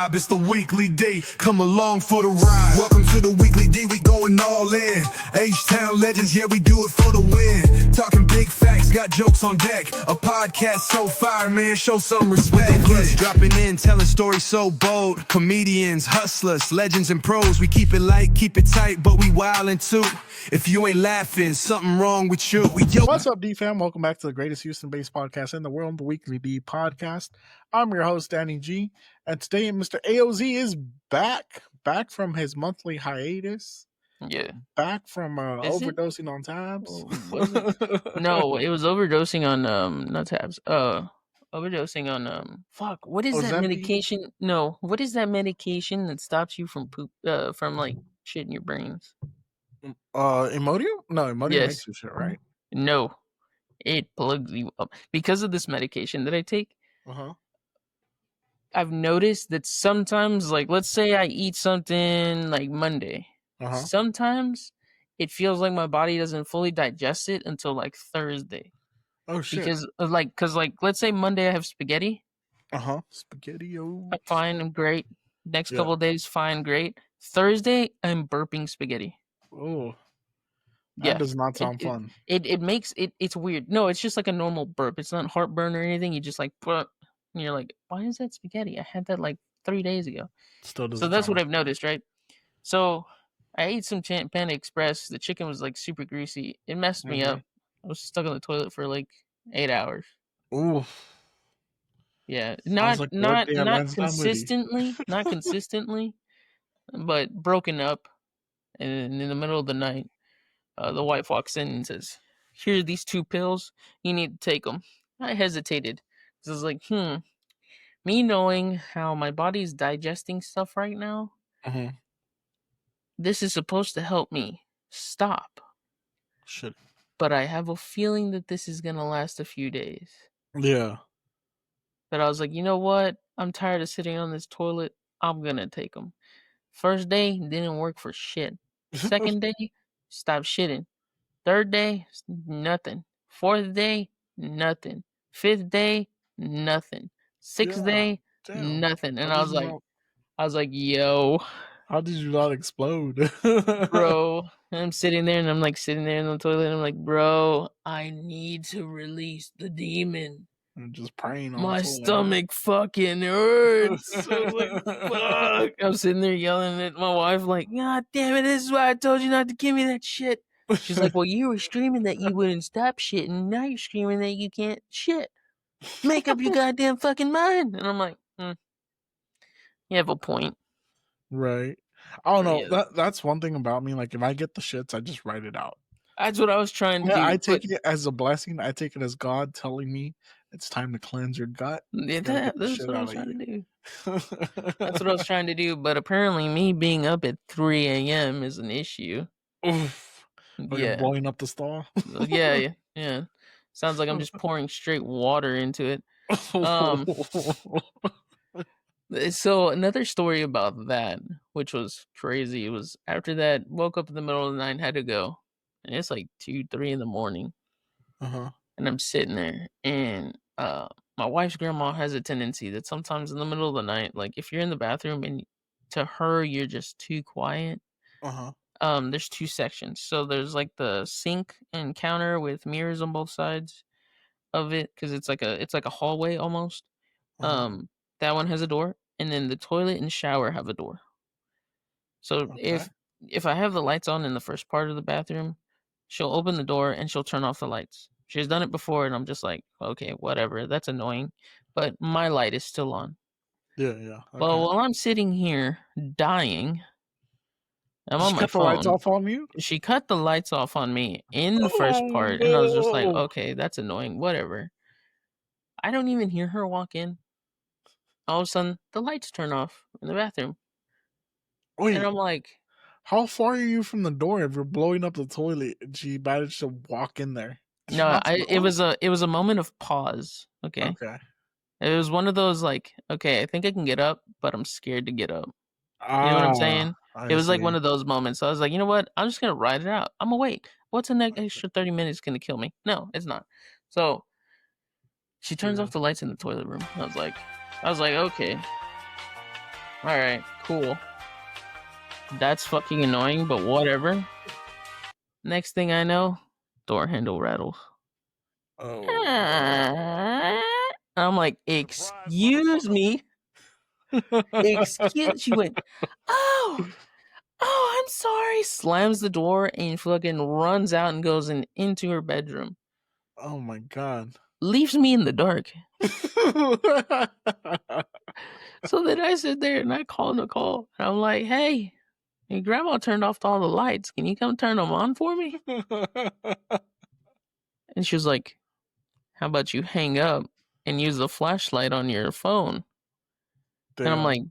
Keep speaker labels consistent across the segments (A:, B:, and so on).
A: vibe. It's the weekly D. Come along for the ride. Welcome to the weekly D. We going all in. H-Town legends, yeah, we do it for the win. Talking big facts, got jokes on deck. A podcast so fire, man. Show some respect. Plus, dropping in, telling stories so bold. Comedians, hustlers, legends, and pros. We keep it light, keep it tight, but we wildin' too. If you ain't laughing, something wrong with you.
B: What's up, D fam? Welcome back to the greatest Houston-based podcast in the world, the Weekly D Podcast. I'm your host, Danny G, and today Mr. AOZ is back from his monthly hiatus.
C: Yeah,
B: back from overdosing on tabs.
C: No, it was overdosing on not tabs. Overdosing on fuck. What is that medication? No, what is that medication that stops you from from like shit in your brains?
B: Imodium? No, Imodium makes you shit, right?
C: No, it plugs you up. Because of this medication that I take, I've noticed that sometimes, like, let's say I eat something like Monday. Sometimes it feels like my body doesn't fully digest it until like Thursday.
B: Oh shit!
C: Because let's say Monday I have spaghetti.
B: Spaghetti-o.
C: I'm fine. I'm great. Next couple of days, fine, great. Thursday, I'm burping spaghetti.
B: Oh, that does not sound fun.
C: It makes it. It's weird. No, it's just like a normal burp. It's not heartburn or anything. You just like burp, and you're like, why is that spaghetti? I had that like 3 days ago.
B: Still doesn't.
C: So that's what I've noticed, right? So I ate some Panda Express. The chicken was like super greasy. It messed me up. I was stuck on the toilet for like 8 hours.
B: Ooh.
C: Yeah, not consistently, but broken up. And in the middle of the night, the wife walks in and says, "Here are these 2 pills. You need to take them." I hesitated. I was like, me knowing how my body's digesting stuff right now, this is supposed to help me stop.
B: Shit.
C: But I have a feeling that this is going to last a few days.
B: Yeah.
C: But I was like, you know what? I'm tired of sitting on this toilet. I'm going to take them. First day, didn't work for shit. Second day, stop shitting. Third day, nothing. Fourth day, nothing. Fifth day, nothing. Sixth day, nothing. And I was like, yo.
B: How did you not explode?
C: Bro, I'm sitting there and I'm like sitting there in the toilet and I'm like, bro, I need to release the demon.
B: I'm just praying on
C: my stomach fucking hurts. I was like, fuck. I'm sitting there yelling at my wife like, God damn it, this is why I told you not to give me that shit. She's like, well, you were screaming that you wouldn't stop shitting. Now you're screaming that you can't shit. Make up your goddamn fucking mind. And I'm like, you have a point.
B: Right. I don't know. Yeah. That's one thing about me. Like, if I get the shits, I just write it out.
C: That's what I was trying to do.
B: I take it as a blessing. I take it as God telling me it's time to cleanse your gut.
C: Yeah, that's what I was trying to do. That's what I was trying to do. But apparently me being up at 3 a.m. is an issue.
B: Oof. You're blowing up the stall?
C: Yeah. Sounds like I'm just pouring straight water into it. So another story about that, which was crazy, it was after that, woke up in the middle of the night, had to go. And it's like 2, 3 in the morning. And I'm sitting there, and my wife's grandma has a tendency that sometimes in the middle of the night, like if you're in the bathroom and to her you're just too quiet, there's 2 sections. So there's like the sink and counter with mirrors on both sides of it, because it's like a hallway almost. That one has a door, and then the toilet and shower have a door. So if I have the lights on in the first part of the bathroom, she'll open the door and she'll turn off the lights. She's done it before, and I'm just like, okay, whatever. That's annoying. But my light is still on.
B: Yeah. Okay.
C: Well, while I'm sitting here dying, I'm on my phone. She cut the
B: lights off on you?
C: She cut the lights off on me in the first part, and I was just like, okay, that's annoying. Whatever. I don't even hear her walk in. All of a sudden, the lights turn off in the bathroom.
B: Wait,
C: and I'm like,
B: how far are you from the door if you're blowing up the toilet and she managed to walk in there?
C: It was a moment of pause. Okay. It was one of those like, okay, I think I can get up, but I'm scared to get up. You know what I'm saying? It was like one of those moments. So I was like, you know what? I'm just gonna ride it out. I'm gonna wait. What's the next extra 30 minutes gonna kill me? No, it's not. So she turns off the lights in the toilet room. I was like, okay. All right, cool. That's fucking annoying, but whatever. Next thing I know, door handle rattles.
B: Oh.
C: I'm like, excuse me. She went, oh, I'm sorry. Slams the door and fucking runs out and goes into her bedroom.
B: Oh my god.
C: Leaves me in the dark. So then I sit there and I call Nicole. And I'm like, hey, your grandma turned off all the lights. Can you come turn them on for me? And she was like, how about you hang up and use the flashlight on your phone?
B: Damn.
C: And I'm like,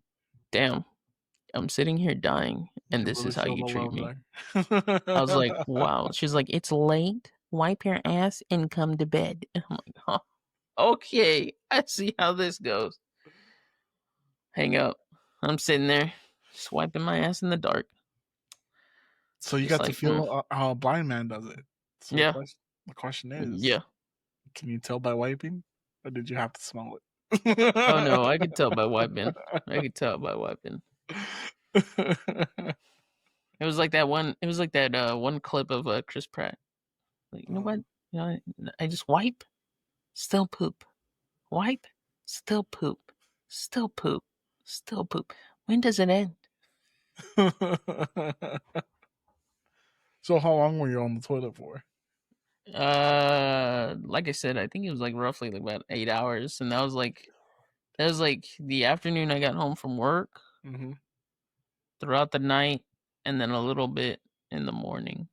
C: damn, I'm sitting here dying and
B: You
C: this
B: really
C: is how
B: feel
C: you
B: the
C: treat
B: love
C: me.
B: there.
C: I was like, wow. She's like, it's late. Wipe your ass and come to bed. And I'm like, oh, okay. I see how this goes. Hang up. I'm sitting there, just wiping my ass in the dark.
B: So you
C: Just
B: got to
C: like,
B: feel how a blind man does it. So
C: yeah.
B: The question is,
C: Yeah.
B: can you tell by wiping, or did you have to smell it?
C: Oh no, I could tell by wiping. It was like that one. It was like that one clip of Chris Pratt. Like, you know what? You know, I just wipe, still poop. Wipe, still poop. Still poop. Still poop. When does it end?
B: So how long were you on the toilet for?
C: Like I said, I think it was like roughly like about 8 hours, and that was like the afternoon I got home from work, throughout the night, and then a little bit in the morning.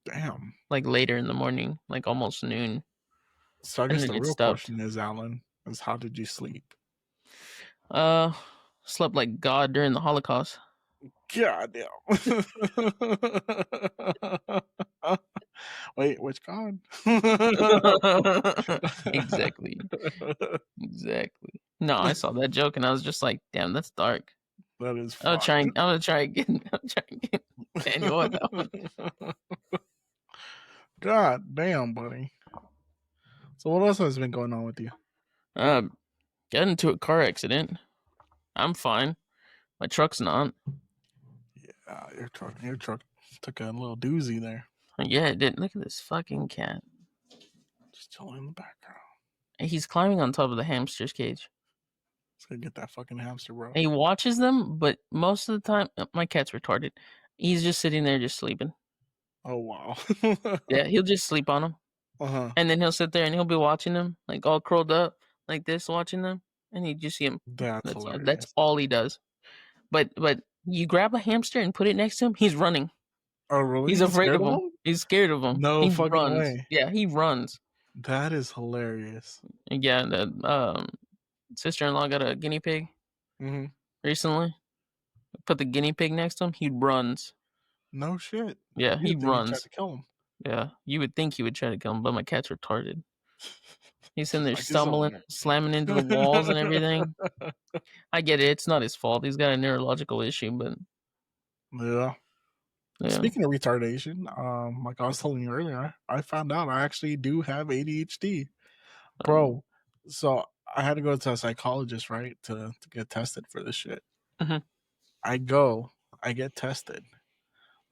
B: Damn.
C: Like later in the morning, like almost noon.
B: So I
C: And
B: guess
C: then
B: the
C: it
B: real
C: stopped.
B: question is, Alan, is how did you sleep?
C: Slept like God during the Holocaust.
B: God damn. Wait, which God?
C: Exactly. No, I saw that joke and I was just like, damn, that's dark.
B: That is
C: I'm
B: fine.
C: gonna try again. Daniel on that one.
B: God damn, buddy. So what else has been going on with you?
C: Got into a car accident. I'm fine. My truck's not.
B: Yeah, your truck took a little doozy there.
C: Yeah, it did. Look at this fucking cat.
B: Just chilling in the background.
C: He's climbing on top of the hamster's cage.
B: Let's go get that fucking hamster, bro.
C: He watches them, but most of the time, my cat's retarded. He's just sitting there, just sleeping.
B: Oh wow.
C: Yeah, he'll just sleep on them. And then he'll sit there and he'll be watching them, like all curled up like this, watching them, and you just see him. That's all he does. But you grab a hamster and put it next to him, he's running.
B: Oh really?
C: He's afraid of him. He's scared of him.
B: No
C: He
B: fucking
C: runs.
B: way.
C: Yeah, he runs.
B: That is hilarious.
C: Yeah, the sister-in-law got a guinea pig recently. Put the guinea pig next to him, he runs.
B: No shit.
C: Yeah, he runs.
B: Tried to kill him.
C: Yeah, you would think he would try to kill him, but my cat's retarded. He's in there stumbling, slamming into the walls and everything. I get it. It's not his fault. He's got a neurological issue, but...
B: Yeah. Speaking of retardation, like I was telling you earlier, I found out I actually do have ADHD. Bro, so I had to go to a psychologist, right, to get tested for this shit. I get tested.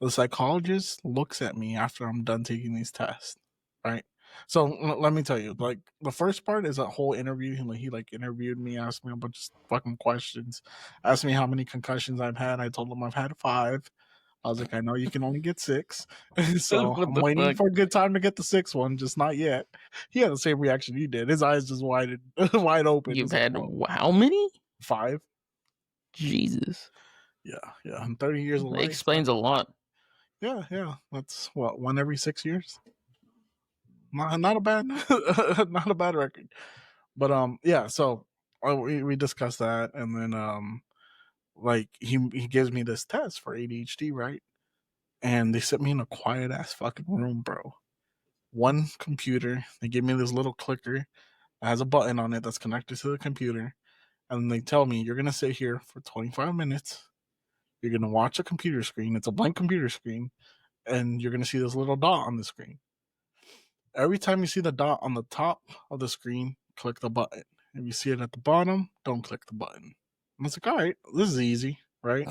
B: The psychologist looks at me after I'm done taking these tests, right? So let me tell you, like the first part is a whole interview. He interviewed me, asked me a bunch of fucking questions, asked me how many concussions I've had. I told him I've had 5. I was like, I know you can only get 6, so I'm waiting for a good time to get the 6th one, just not yet. He had the same reaction you did. His eyes just wide open.
C: You've had how many?
B: 5.
C: Jesus.
B: Yeah. In 30 years of life.
C: It explains a lot.
B: Yeah. That's what, 1 every 6 years. Not a bad, not a bad record. But yeah. So we discussed that, and then like he gives me this test for ADHD, right? And they sit me in a quiet ass fucking room, bro. One computer. They give me this little clicker that has a button on it that's connected to the computer, and they tell me you're gonna sit here for 25 minutes. You're gonna watch a computer screen. It's a blank computer screen, and you're gonna see this little dot on the screen. Every time you see the dot on the top of the screen, click the button. If you see it at the bottom, don't click the button. I was like, all right, this is easy, right?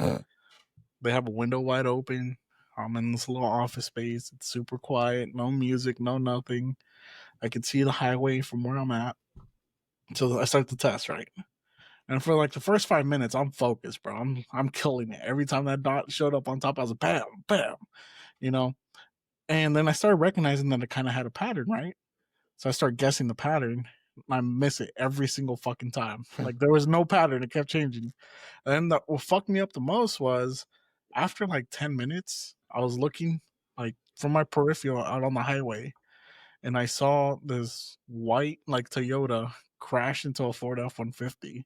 B: They have a window wide open. I'm in this little office space. It's super quiet, no music, no nothing. I can see the highway from where I'm at. So I start the test, right? And for like the first 5 minutes, I'm focused, bro. I'm killing it. Every time that dot showed up on top, I was like, bam, bam, you know. And then I started recognizing that it kind of had a pattern, right? So I start guessing the pattern. I miss it every single fucking time. Like there was no pattern. It kept changing. And then what fucked me up the most was after like 10 minutes, I was looking like from my peripheral out on the highway, and I saw this white like Toyota crash into a Ford F-150.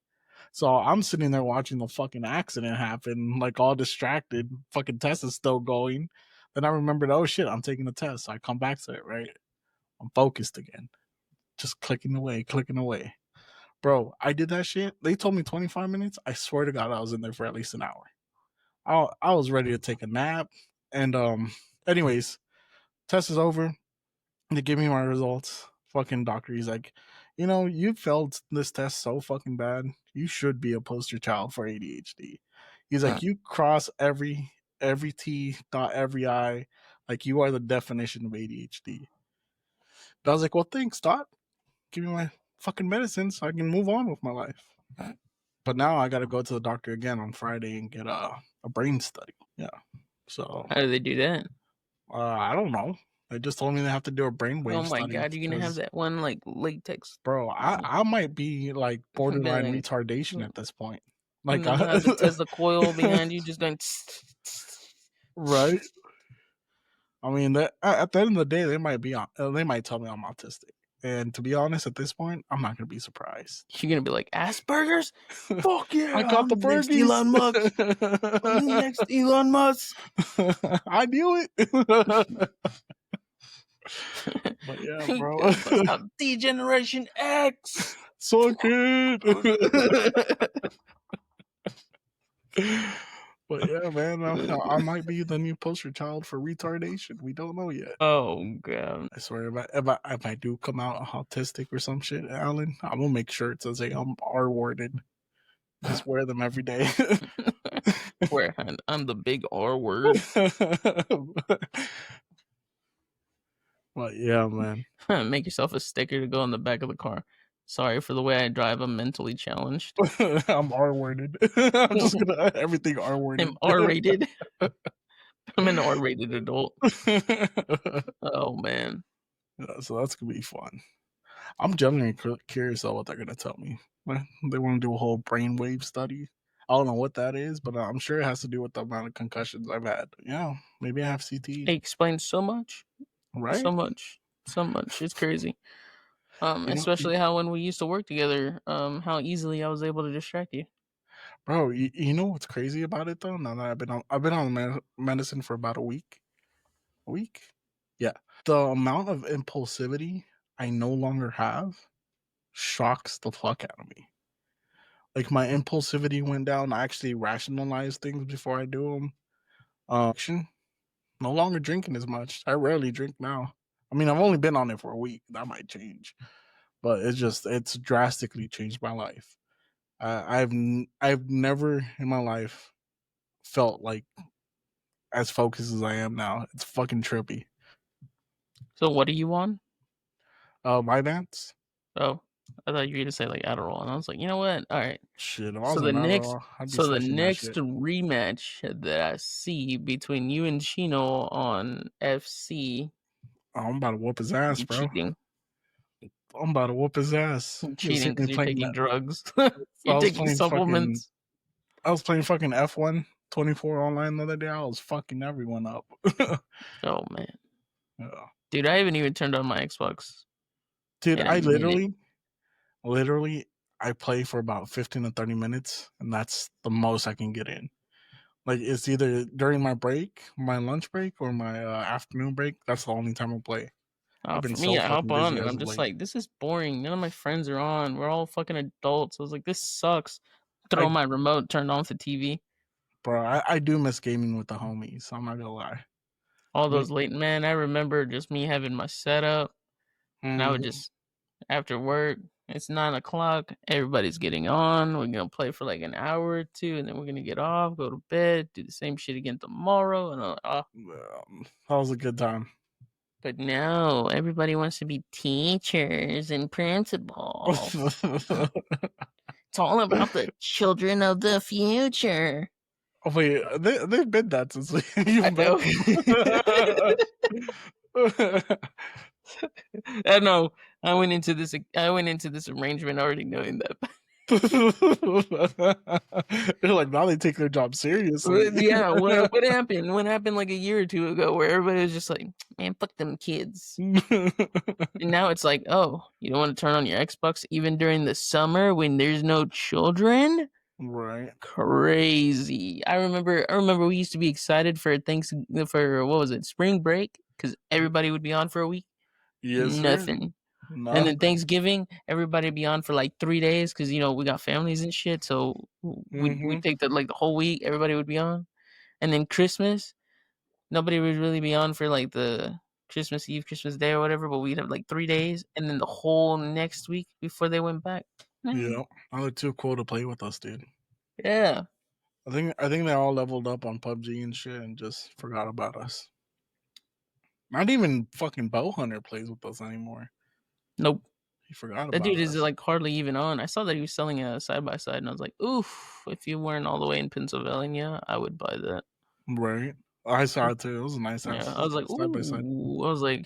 B: So I'm sitting there watching the fucking accident happen, like all distracted. Fucking test is still going. Then I remembered, oh shit, I'm taking the test. So I come back to it, right? I'm focused again. Just clicking away. Bro, I did that shit. They told me 25 minutes. I swear to God, I was in there for at least an hour. I was ready to take a nap. And anyways, test is over. They give me my results. Fucking doctor, he's like, you failed this test so fucking bad. You should be a poster child for ADHD. He's like, you cross every T, dot every I. Like you are the definition of ADHD. But I was like, well, thanks, doc. Give me my fucking medicine so I can move on with my life. But now I got to go to the doctor again on Friday and get a brain study. Yeah. So
C: How do they do that?
B: I don't know. They just told me they have to do a brainwave
C: Oh my
B: study.
C: God, you're gonna have that one like latex.
B: Bro, I might be like borderline
C: Like,
B: retardation at this point. Like,
C: and then have the Tesla coil behind you, just going.
B: Right. I mean, that at the end of the day, they might tell me I'm autistic. And to be honest, at this point, I'm not gonna be surprised.
C: You're gonna be like, Asperger's? Fuck yeah!
B: I caught the
C: next
B: Fergies.
C: Elon Musk. I'm the next Elon Musk.
B: I knew it. But yeah, bro.
C: D-Generation X.
B: So good. But yeah, man, I might be the new poster child for retardation. We don't know yet.
C: Oh God!
B: I swear, if I do come out autistic or some shit, Alan, I'm gonna make shirts that say I'm R-worded. Just wear them every day.
C: Where I'm the big R word.
B: But yeah, man.
C: Make yourself a sticker to go on the back of the car. Sorry for the way I drive. I'm mentally challenged.
B: I'm R-worded. I'm just gonna everything R-worded.
C: I'm R-rated. I'm an R-rated adult. Oh man.
B: Yeah, so that's gonna be fun. I'm genuinely curious about what they're gonna tell me. They want to do a whole brainwave study. I don't know what that is, but I'm sure it has to do with the amount of concussions I've had. Yeah, maybe I have CT.
C: It explains so much.
B: Right?
C: So much. It's crazy. Especially how when we used to work together, how easily I was able to distract you.
B: Bro, you know what's crazy about it though? Now that I've been on medicine for about a week. A week? Yeah. The amount of impulsivity I no longer have shocks the fuck out of me. Like my impulsivity went down. I actually rationalize things before I do them. No longer drinking as much. I rarely drink now. I mean, I've only been on it for a week. That might change, but it's drastically changed my life. I've never in my life felt like as focused as I am now. It's fucking trippy.
C: So what are you on?
B: My dance.
C: Oh, I thought you were gonna say like Adderall, and I was like, you know what? All right.
B: Shit.
C: So the next rematch that I see between you and Chino on FC.
B: Oh, I'm about to whoop his ass, bro.
C: Cheating.
B: I'm about to whoop his ass.
C: Cheating because you're taking drugs. You're taking supplements.
B: I was playing fucking F1 24 online the other day. I was fucking everyone up.
C: Oh man.
B: Yeah.
C: Dude, I haven't even turned on my Xbox.
B: Dude, I literally, I play for about 15 to 30 minutes, and that's the most I can get in. Like, it's either during my break, my lunch break, or my afternoon break. That's the only time I play.
C: For me, I hop on, and I'm just like, this is boring. None of my friends are on. We're all fucking adults. I was like, this sucks. Throw my remote, turned on the TV.
B: Bro, I do miss gaming with the homies. I'm not gonna lie.
C: All those late, man, I remember just me having my setup. And I would just, after work, It's 9:00. Everybody's getting on. We're gonna play for like an hour or two, and then we're gonna get off, go to bed, do the same shit again tomorrow, and
B: that was a good time.
C: But no, everybody wants to be teachers and principals. It's all about the children of the future.
B: Oh wait, they've been that since you've
C: know. I know. I went into this arrangement already knowing that.
B: They're like, now they take their job seriously.
C: Yeah, what happened? What happened like a year or two ago where everybody was just like, man, fuck them kids. And now it's like, oh, you don't want to turn on your Xbox even during the summer when there's no children?
B: Right.
C: Crazy. I remember we used to be excited for what was it, spring break? Because everybody would be on for a week.
B: Yes,
C: Nothing. And then Thanksgiving, everybody be on for like 3 days because we got families and shit. So we take the whole week. Everybody would be on, and then Christmas, nobody would really be on for like the Christmas Eve, Christmas Day, or whatever. But we'd have like 3 days, and then the whole next week before they went back.
B: Yeah, they're too cool to play with us, dude.
C: Yeah,
B: I think they all leveled up on PUBG and shit and just forgot about us. Not even fucking Bowhunter plays with us anymore.
C: Nope.
B: He forgot about
C: that dude
B: us.
C: Is like hardly even on. I saw that he was selling a side by side, and I was like, oof! If you weren't all the way in Pennsylvania, I would buy that.
B: Right. I saw it too. It was a nice ass.
C: Yeah, I was like, side by side. I was like,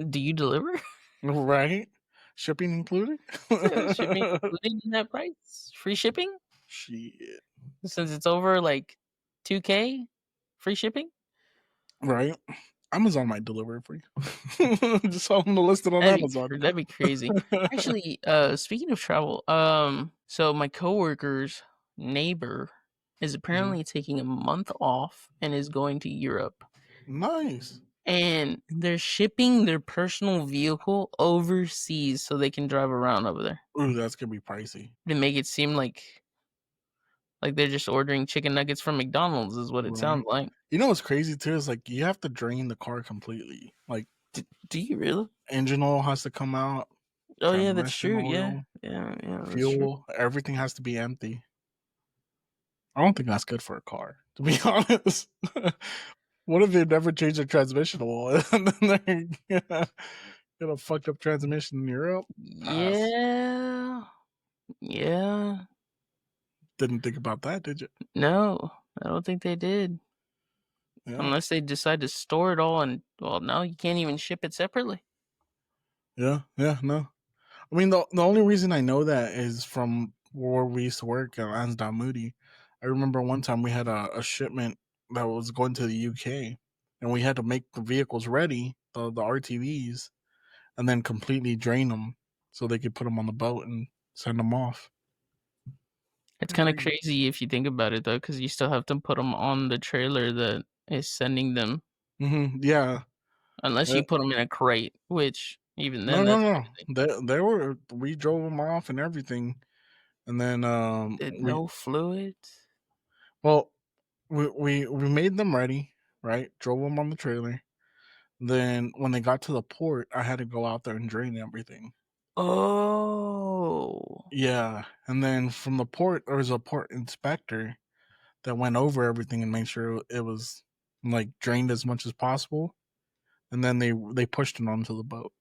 C: do you deliver?
B: Right. Shipping included?
C: Yeah, shipping included in that price? Free shipping?
B: Shit.
C: Since it's over like $2,000, free shipping?
B: Right. Amazon might deliver it for you. Just tell them to list it on Amazon.
C: That'd be crazy. Actually, speaking of travel, so my coworker's neighbor is apparently taking a month off and is going to Europe.
B: Nice.
C: And they're shipping their personal vehicle overseas so they can drive around over there.
B: Ooh, that's gonna be pricey.
C: To make it seem like they're just ordering chicken nuggets from McDonald's is what it sounds like.
B: You know what's crazy too is like you have to drain the car completely. Like,
C: do you really?
B: Engine oil has to come out.
C: Oh yeah, that's true.
B: Oil,
C: yeah.
B: Fuel, everything has to be empty. I don't think that's good for a car, to be honest. What if they never change their transmission oil and then they get a fucked up transmission in Europe?
C: Yeah.
B: Didn't think about that, did you?
C: No, I don't think they did. Yeah. Unless they decide to store it all, and well, now you can't even ship it separately.
B: Yeah, no. I mean, the only reason I know that is from where we used to work at Lansdowne Moody. I remember one time we had a shipment that was going to the UK, and we had to make the vehicles ready, the RTVs, and then completely drain them so they could put them on the boat and send them off.
C: It's kind of crazy if you think about it, though, because you still have to put them on the trailer that is sending them.
B: Mm-hmm. Yeah.
C: Unless you put them in a crate, which even then,
B: no. We drove them off and everything, and then
C: no fluid.
B: Well, we made them ready, right? Drove them on the trailer. Then when they got to the port, I had to go out there and drain everything.
C: Oh.
B: Yeah. And then from the port, there was a port inspector that went over everything and made sure it was like drained as much as possible. And then they pushed it onto the boat.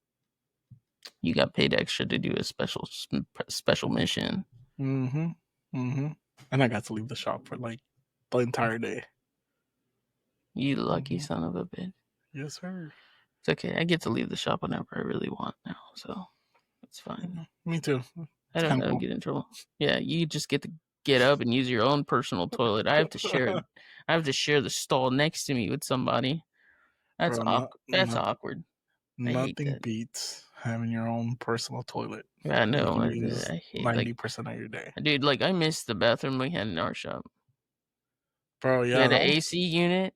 C: You got paid extra to do a special mission.
B: Mm-hmm. And I got to leave the shop for like the entire day.
C: You lucky son of a bitch.
B: Yes, sir.
C: It's okay. I get to leave the shop whenever I really want now, so it's fine.
B: Me too.
C: I don't get in trouble. Yeah, you just get to get up and use your own personal toilet. I have to share the stall next to me with somebody. That's awkward.
B: Nothing beats having your own personal toilet.
C: Yeah, I know. I hate
B: 90% of your day.
C: Dude, like I miss the bathroom we had in our shop.
B: Bro, yeah.
C: We had an AC unit.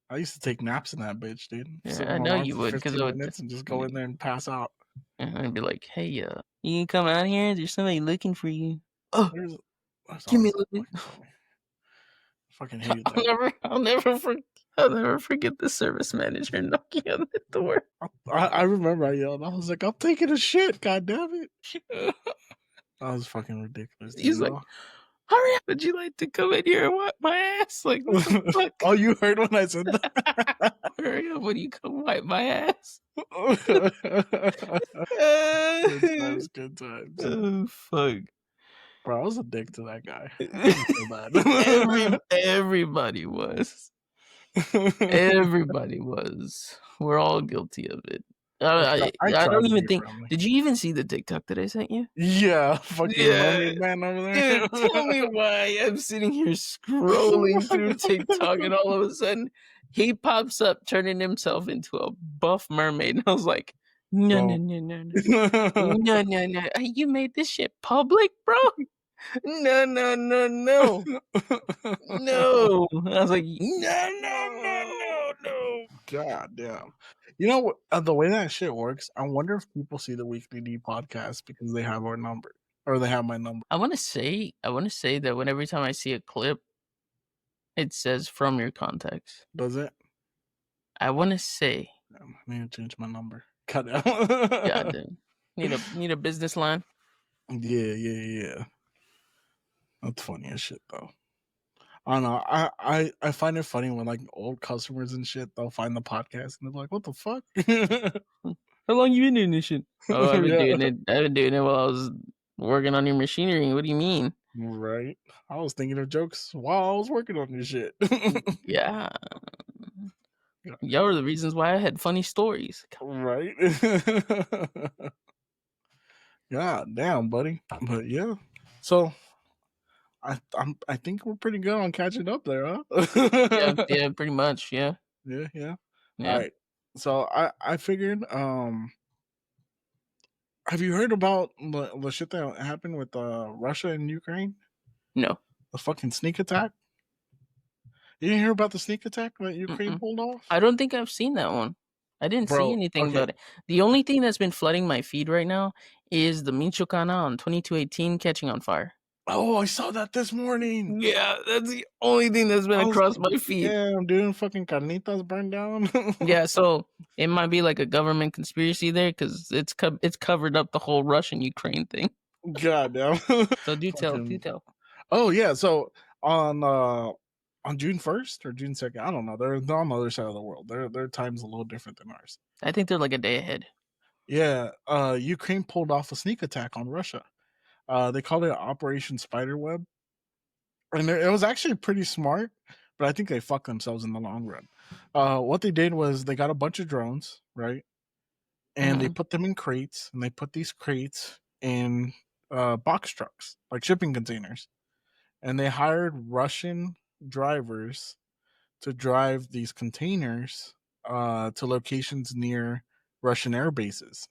B: I used to take naps in that bitch, dude.
C: Yeah, I know you would, because I would
B: and just go in there and pass out.
C: And I'd be like, "Hey, you can come out here. There's somebody looking for you." Oh, give me a look.
B: Fucking hate that.
C: I'll never forget. I'll never forget the service manager knocking on the door.
B: I remember I yelled. I was like, I'm taking a shit, god damn it. That was fucking ridiculous.
C: He's like, hurry up, would you like to come in here and wipe my ass? Like, what the fuck?
B: Oh, you heard when I said that?
C: Hurry up, when you come wipe my ass?
B: Good times, good times.
C: Oh, fuck.
B: Bro, I was a dick to that guy. So
C: Everybody was. Everybody was. We're all guilty of it. I don't even think.
B: Friendly.
C: Did you even see the TikTok that I sent you?
B: Yeah, fucking mermaid man over there.
C: Dude, tell me why I'm sitting here scrolling through TikTok and all of a sudden he pops up turning himself into a buff mermaid. And I was like, no. You made this shit public, bro? No. No. I was like, no.
B: God damn. You know, the way that shit works, I wonder if people see the Weekly D podcast because they have our number or they have my number.
C: I want to say that every time I see a clip, it says from your contacts.
B: Does it?
C: I want to say.
B: I need to change my number. Cut out.
C: God damn. Need a business line?
B: Yeah. That's funny as shit though. I don't know. I find it funny when like old customers and shit, they'll find the podcast and they're like, "What the fuck?
C: How long you been doing this shit?" Oh, I've been doing it while I was working on your machinery. What do you mean?
B: Right. I was thinking of jokes while I was working on your shit.
C: Yeah. Y'all are the reasons why I had funny stories.
B: Right. God damn, buddy. But yeah. So I think we're pretty good on catching up there, huh?
C: yeah, pretty much, yeah.
B: Yeah. All right. So I figured, have you heard about the shit that happened with Russia and Ukraine?
C: No.
B: The fucking sneak attack? You didn't hear about the sneak attack that Ukraine pulled off?
C: I don't think I've seen that one. I didn't see anything about it. The only thing that's been flooding my feed right now is the Michoacana on 2218 catching on fire.
B: Oh, I saw that this morning.
C: Yeah, that's the only thing that's been across my feed.
B: Yeah, I'm doing fucking carnitas burned down.
C: Yeah, so it might be like a government conspiracy there because it's covered up the whole Russian-Ukraine thing.
B: God damn.
C: So do tell.
B: Oh yeah, so on June 1st or June 2nd, I don't know. They're on the other side of the world. Their time's a little different than ours.
C: I think they're like a day ahead.
B: Yeah, Ukraine pulled off a sneak attack on Russia. They called it Operation Spiderweb, and it was actually pretty smart, but I think they fucked themselves in the long run. What they did was they got a bunch of drones, right, and they put them in crates, and they put these crates in box trucks, like shipping containers, and they hired Russian drivers to drive these containers to locations near Russian air bases.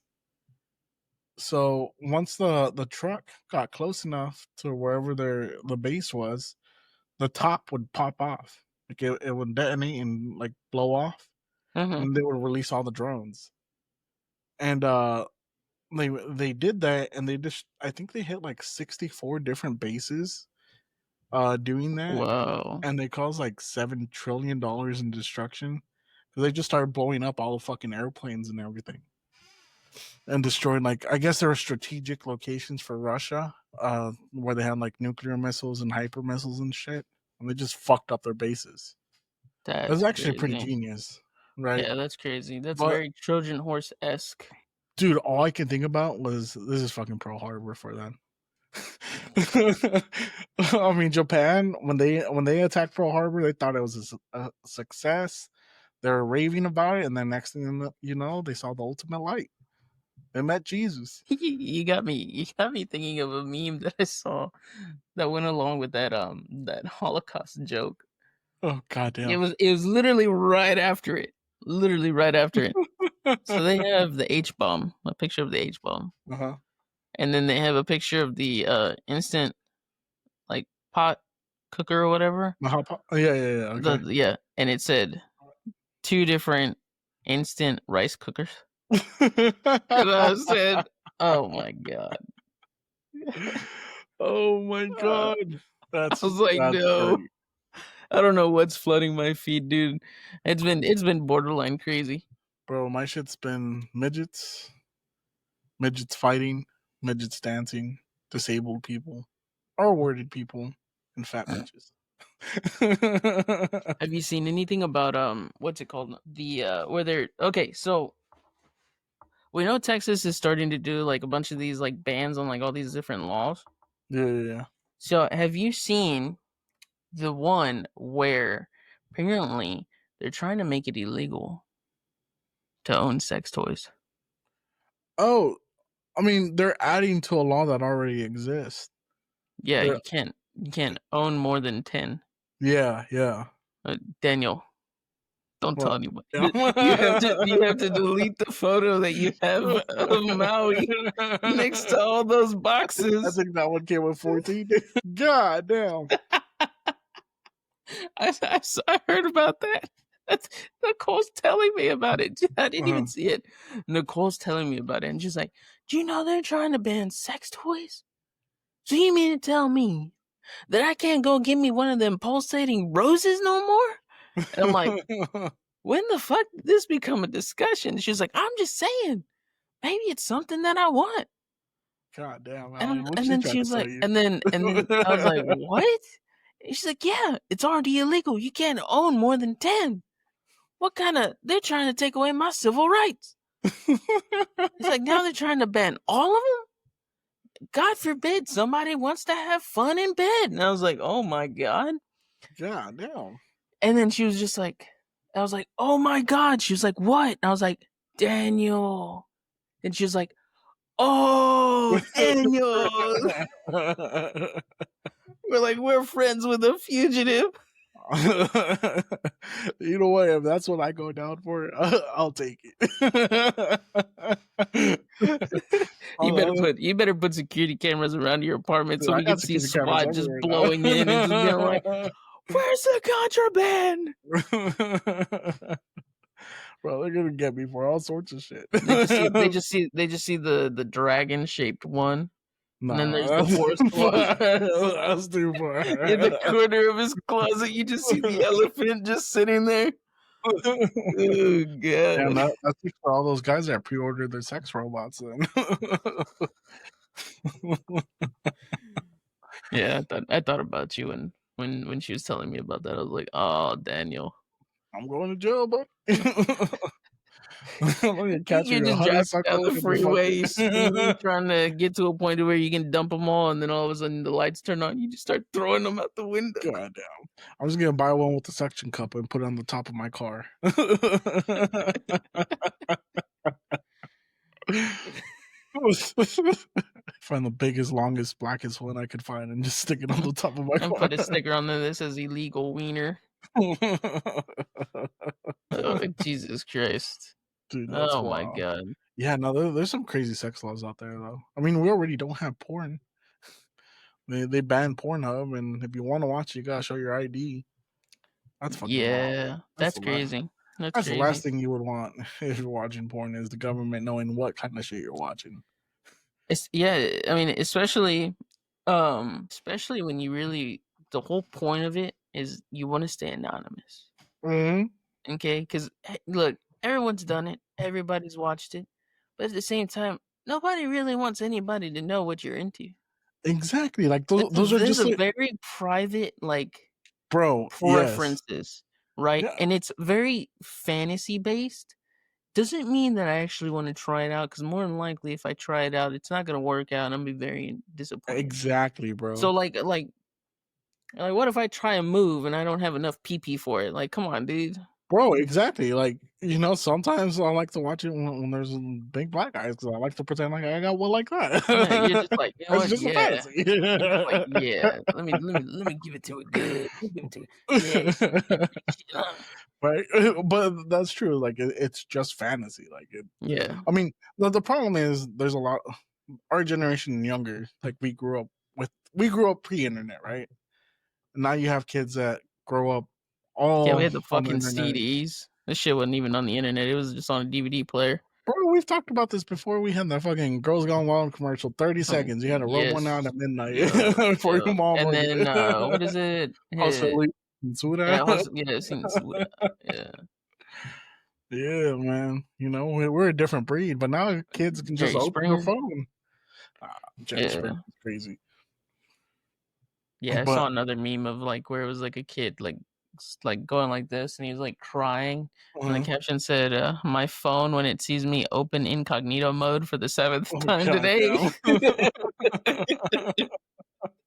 B: So once the truck got close enough to wherever the base was, the top would pop off. Like it would detonate and like blow off, and they would release all the drones. And they did that, and I think they hit like 64 different bases doing that.
C: Wow.
B: And they caused like $7 trillion in destruction because they just started blowing up all the fucking airplanes and everything. And destroying, like, I guess there were strategic locations for Russia where they had like nuclear missiles and hyper missiles and shit, and they just fucked up their bases. That was actually pretty genius, right?
C: Yeah, that's crazy. That's very Trojan horse-esque.
B: Dude, all I can think about was this is fucking Pearl Harbor for them. I mean, Japan, when they attacked Pearl Harbor, they thought it was a success. They were raving about it, and then next thing you know, they saw the ultimate light. They met Jesus.
C: You got me thinking of a meme that I saw that went along with that Holocaust joke.
B: Oh goddamn!
C: It was literally right after it. So they have the H-bomb, a picture of the H-bomb, and then they have a picture of the instant like pot cooker or whatever.
B: Yeah. Okay.
C: And it said 2 different instant rice cookers. And I said, "Oh my god!
B: Oh my god!"
C: I was like, "No." I don't know what's flooding my feed, dude. It's been borderline crazy.
B: Bro, my shit's been midgets fighting, midgets dancing, disabled people, R-worded people, and fat bitches.
C: Have you seen anything about what's it called? The where they're okay, so we know Texas is starting to do like a bunch of these like bans on like all these different laws.
B: Yeah.
C: So have you seen the one where apparently they're trying to make it illegal to own sex toys?
B: Oh, I mean, they're adding to a law that already exists.
C: Yeah, you can't own more than 10.
B: Yeah.
C: Daniel, don't tell
B: What?
C: anybody. You have to delete the photo that you have of Maui next to all those boxes.
B: I think that one came with 14. God damn.
C: I heard about that. Nicole's telling me about it. I didn't even see it. Nicole's telling me about it, and she's like, "Do you know they're trying to ban sex toys? So you mean to tell me that I can't go get me one of them pulsating roses no more?" And I'm like, when the fuck did this become a discussion? She's like, I'm just saying, maybe it's something that I want.
B: God damn.
C: And then she was like, and I was like, what? And she's like, yeah, it's already illegal. You can't own more than 10. What kind of, they're trying to take away my civil rights. It's like, now they're trying to ban all of them? God forbid somebody wants to have fun in bed. And I was like, oh my God.
B: God damn.
C: And then she was just like, I was like, oh my God. She was like, what? And I was like, Daniel. And she was like, oh, Daniel. We're friends with a fugitive.
B: You know what? If that's what I go down for, I'll take it.
C: You better put security cameras around your apartment so we can see SWAT just blowing in and just being like, where's the contraband?
B: Bro, they're gonna get me for all sorts of shit.
C: They just see the dragon shaped one.
B: Nah,
C: and then there's the horse one.
B: That's too far.
C: In the corner of his closet, you just see the elephant just sitting there. Oh God!
B: Damn, that's for all those guys that pre-ordered their sex robots. Then.
C: Yeah, I thought about you when she was telling me about that. I was like, oh, Daniel.
B: I'm going to jail, bud.
C: You're just driving down the freeway, speeding, trying to get to a point where you can dump them all, and then all of a sudden the lights turn on. You just start throwing them out the window.
B: God damn! I'm just gonna buy one with the suction cup and put it on the top of my car. Find the biggest, longest, blackest one I could find and just stick it on the top of my car.
C: And put a sticker on there that says illegal wiener. Oh, Jesus Christ.
B: Dude,
C: oh my God.
B: Yeah, no, there's some crazy sex laws out there though. I mean, we already don't have porn. They banned Pornhub, and if you want to watch, you gotta show your ID. That's fucking wild.
C: That's crazy.
B: That's crazy. The last thing you would want if you're watching porn is the government knowing what kind of shit you're watching.
C: I mean, especially when you really, the whole point of it is you want to stay anonymous.
B: Mm-hmm.
C: Okay, because look, everyone's done it, everybody's watched it, but at the same time, nobody really wants anybody to know what you're into.
B: Exactly, like those are just
C: very private,
B: bro,
C: preferences, yes. Right?
B: Yeah.
C: And it's very fantasy based. Doesn't mean that I actually want to try it out, because more than likely, if I try it out, it's not going to work out, and I'm going to be very disappointed.
B: Exactly, bro.
C: So, like, what if I try a move and I don't have enough PP for it? Like, come on, dude.
B: Bro, exactly. Like, sometimes I like to watch it when there's big black guys, because I like to pretend like I got one like that.
C: Yeah, you're just like,
B: it's just a fantasy.
C: Yeah, let me give it to it good. Yeah.
B: Right, but that's true. Like, it's just fantasy. Like,
C: yeah.
B: I mean, the problem is there's a lot. Our generation and younger, like we grew up pre-internet, right? And now you have kids that grow up all.
C: We had the fucking CDs. This shit wasn't even on the internet. It was just on a DVD player.
B: Bro, we've talked about this before. We had that fucking Girls Gone Wild commercial, 30 seconds. You had to rub one out at midnight before your mom.
C: And then what is it? Yeah, yeah.
B: Yeah, man. You know, we're a different breed, but now kids can just
C: Jerry
B: open their
C: Springer.
B: phone. Jerry Springer
C: Yeah.
B: is crazy.
C: Yeah, I
B: But
C: saw another meme of like where it was like a kid like going like this, and he was like crying, and the caption said, "My phone when it sees me open incognito mode for the 7th time today."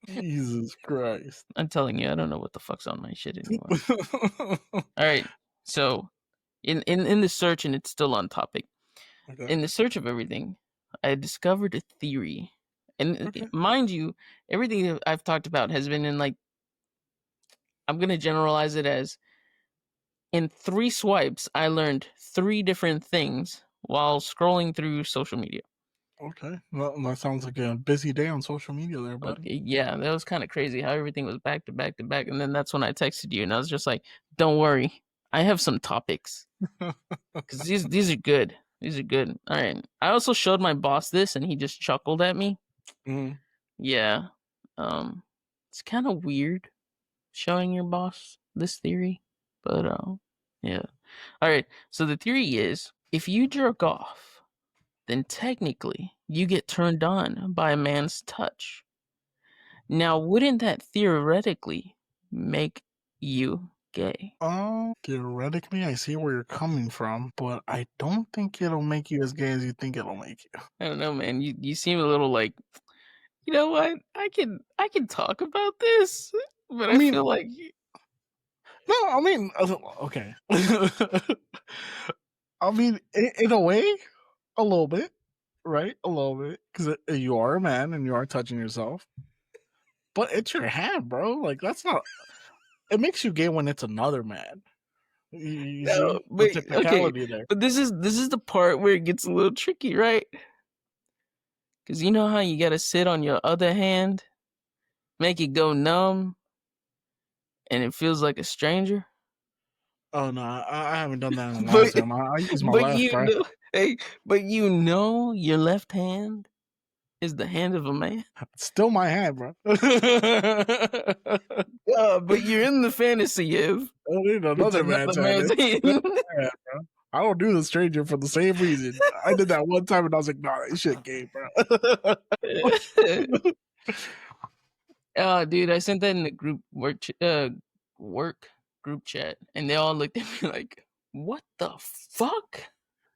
B: Jesus Christ.
C: I'm telling you, I don't know what the fuck's on my shit anymore. All right, so in the search, and it's still on topic.
B: Okay.
C: In the search of everything, I discovered a theory, and mind you, everything that I've talked about has been in like, I'm gonna generalize it as, in 3 swipes, I learned 3 different things while scrolling through social media.
B: Okay. Well, that sounds like a busy day on social media there, buddy.
C: Okay, yeah, that was kind of crazy how everything was back to back to back. And then that's when I texted you, and I was just like, don't worry, I have some topics. Because these are good. These are good. All right. I also showed my boss this, and he just chuckled at me.
B: Mhm.
C: Yeah. It's kind of weird showing your boss this theory, but yeah. All right. So the theory is, if you jerk off, then technically you get turned on by a man's touch. Now, wouldn't that theoretically make you gay?
B: Theoretically, I see where you're coming from, but I don't think it'll make you as gay as you think it'll make you.
C: I don't know, man. You seem a little like, you know what? I can talk about this, but I feel like
B: no. I mean, okay. I mean, in a way, a little bit, right? A little bit, because you are a man and you are touching yourself. But it's your hand, bro. Like, that's not. It makes you gay when it's another man. You see the technicality there.
C: But this is the part where it gets a little tricky, right? Because you know how you gotta sit on your other hand, make it go numb, and it feels like a stranger.
B: Oh no, I haven't done that in a long time. I use my left, bro.
C: But you know your left hand is the hand of a man.
B: It's still my hand, bro.
C: But you're in the fantasy of
B: another man's hand. I don't do the stranger for the same reason. I did that one time and I was like, nah, this shit gay, bro.
C: Oh, dude, I sent that in the group work group chat, and they all looked at me like, "What the fuck?"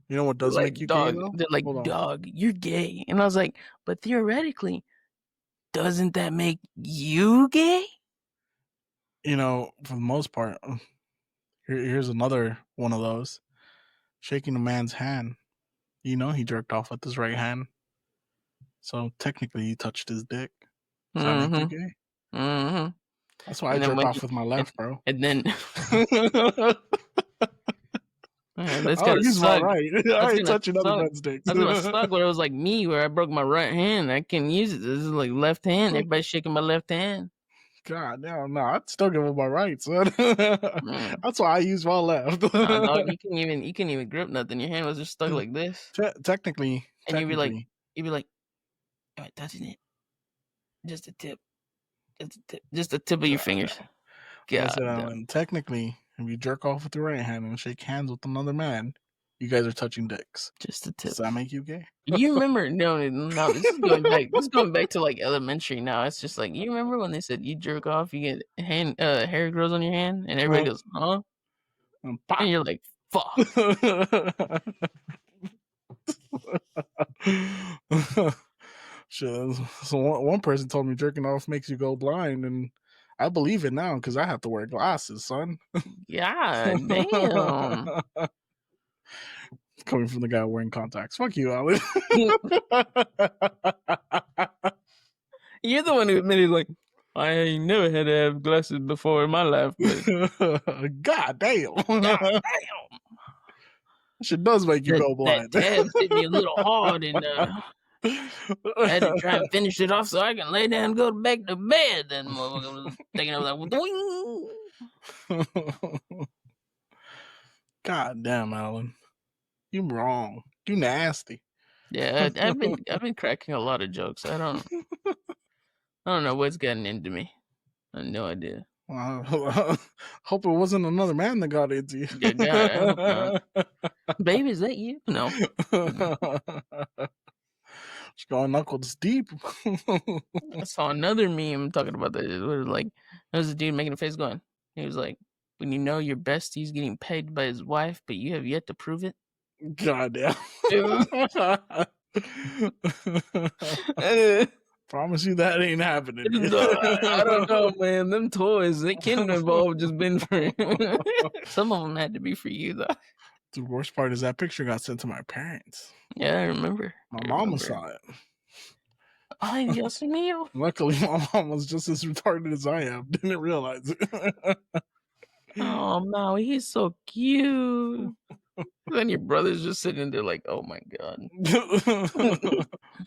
B: You know what does
C: like,
B: make you
C: dog,
B: gay, though?
C: They're like, "Dog, you're gay," and I was like, "But theoretically, doesn't that make you gay?"
B: You know, for the most part, here's another one of those. Shaking a man's hand. You know he jerked off with his right hand. So technically he touched his dick. Does that make you gay?
C: Mm-hmm.
B: That's why I jerk off with my left, bro.
C: And then that's
B: gonna use my right. I ain't touching other men's dicks.
C: That's gonna suck where it was like me, where I broke my right hand. I can't use it. This is like left hand. Everybody's shaking my left hand.
B: God, no, I'd still give him my right, son. That's why I use my left.
C: Dog, you couldn't even grip nothing. Your hand was just stuck like this.
B: Technically,
C: and you'd be like, am I touching it? Just the tip, just the tip of your fingers.
B: God, technically, if you jerk off with your right hand and shake hands with another man, you guys are touching dicks.
C: Just the tip.
B: Does that make you gay?
C: You remember? No. This is going back. This is going back to like elementary. Now it's just like, you remember when they said you jerk off, you get hair grows on your hand, and everybody goes, huh? And you're like, fuck.
B: So one person told me jerking off makes you go blind, and I believe it now because I have to wear glasses, son.
C: Yeah, damn.
B: Coming from the guy wearing contacts. Fuck you, Alan.
C: You're the one who admitted, like, I ain't never had to have glasses before in my life. But
B: God damn. Shit does make you go blind.
C: That tab hit me a little hard, and I had to try and finish it off so I can lay down and go back to bed. Then motherfucker was thinking I was like,
B: God damn, Alan. You wrong. You nasty.
C: Yeah, I've been cracking a lot of jokes. I don't know what's gotten into me. I have no idea.
B: Hope it wasn't another man that got into you.
C: Yeah, God, I hope not. Baby, is that you? No.
B: She's going knuckles deep.
C: I saw another meme talking about that. It was like, there was a dude making a face going. He was like, when you know your bestie's getting pegged by his wife, but you have yet to prove it.
B: Goddamn. Promise you that ain't happening.
C: No, I don't know, man. Them toys, they couldn't have all just been for some of them had to be for you, though.
B: The worst part is that picture got sent to my parents.
C: Yeah, I remember.
B: My mama saw it.
C: Ay, Dios mío.
B: Luckily, my mom was just as retarded as I am. Didn't realize it.
C: Oh, Maui, he's so cute. Then your brother's just sitting there like, oh my God.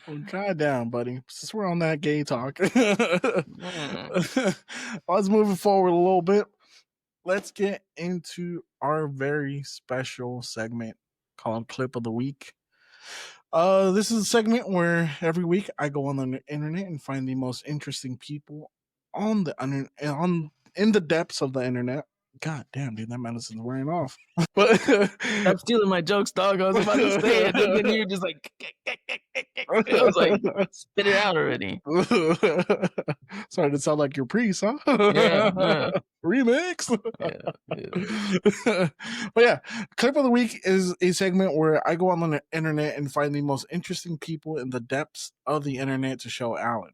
B: Well, calm down, buddy. Since we're on that gay talk. Let's move forward a little bit. Let's get into our very special segment called Clip of the Week. This is a segment where every week I go on the internet and find the most interesting people in the depths of the internet. God damn, dude, that medicine's wearing off. But
C: stop stealing my jokes, dog. I was about to say it, and then you were just like, I was like, spit it out already.
B: Started to sound like your priest, huh?
C: Yeah.
B: Remix.
C: Yeah.
B: But yeah, Clip of the Week is a segment where I go on the internet and find the most interesting people in the depths of the internet to show Alan.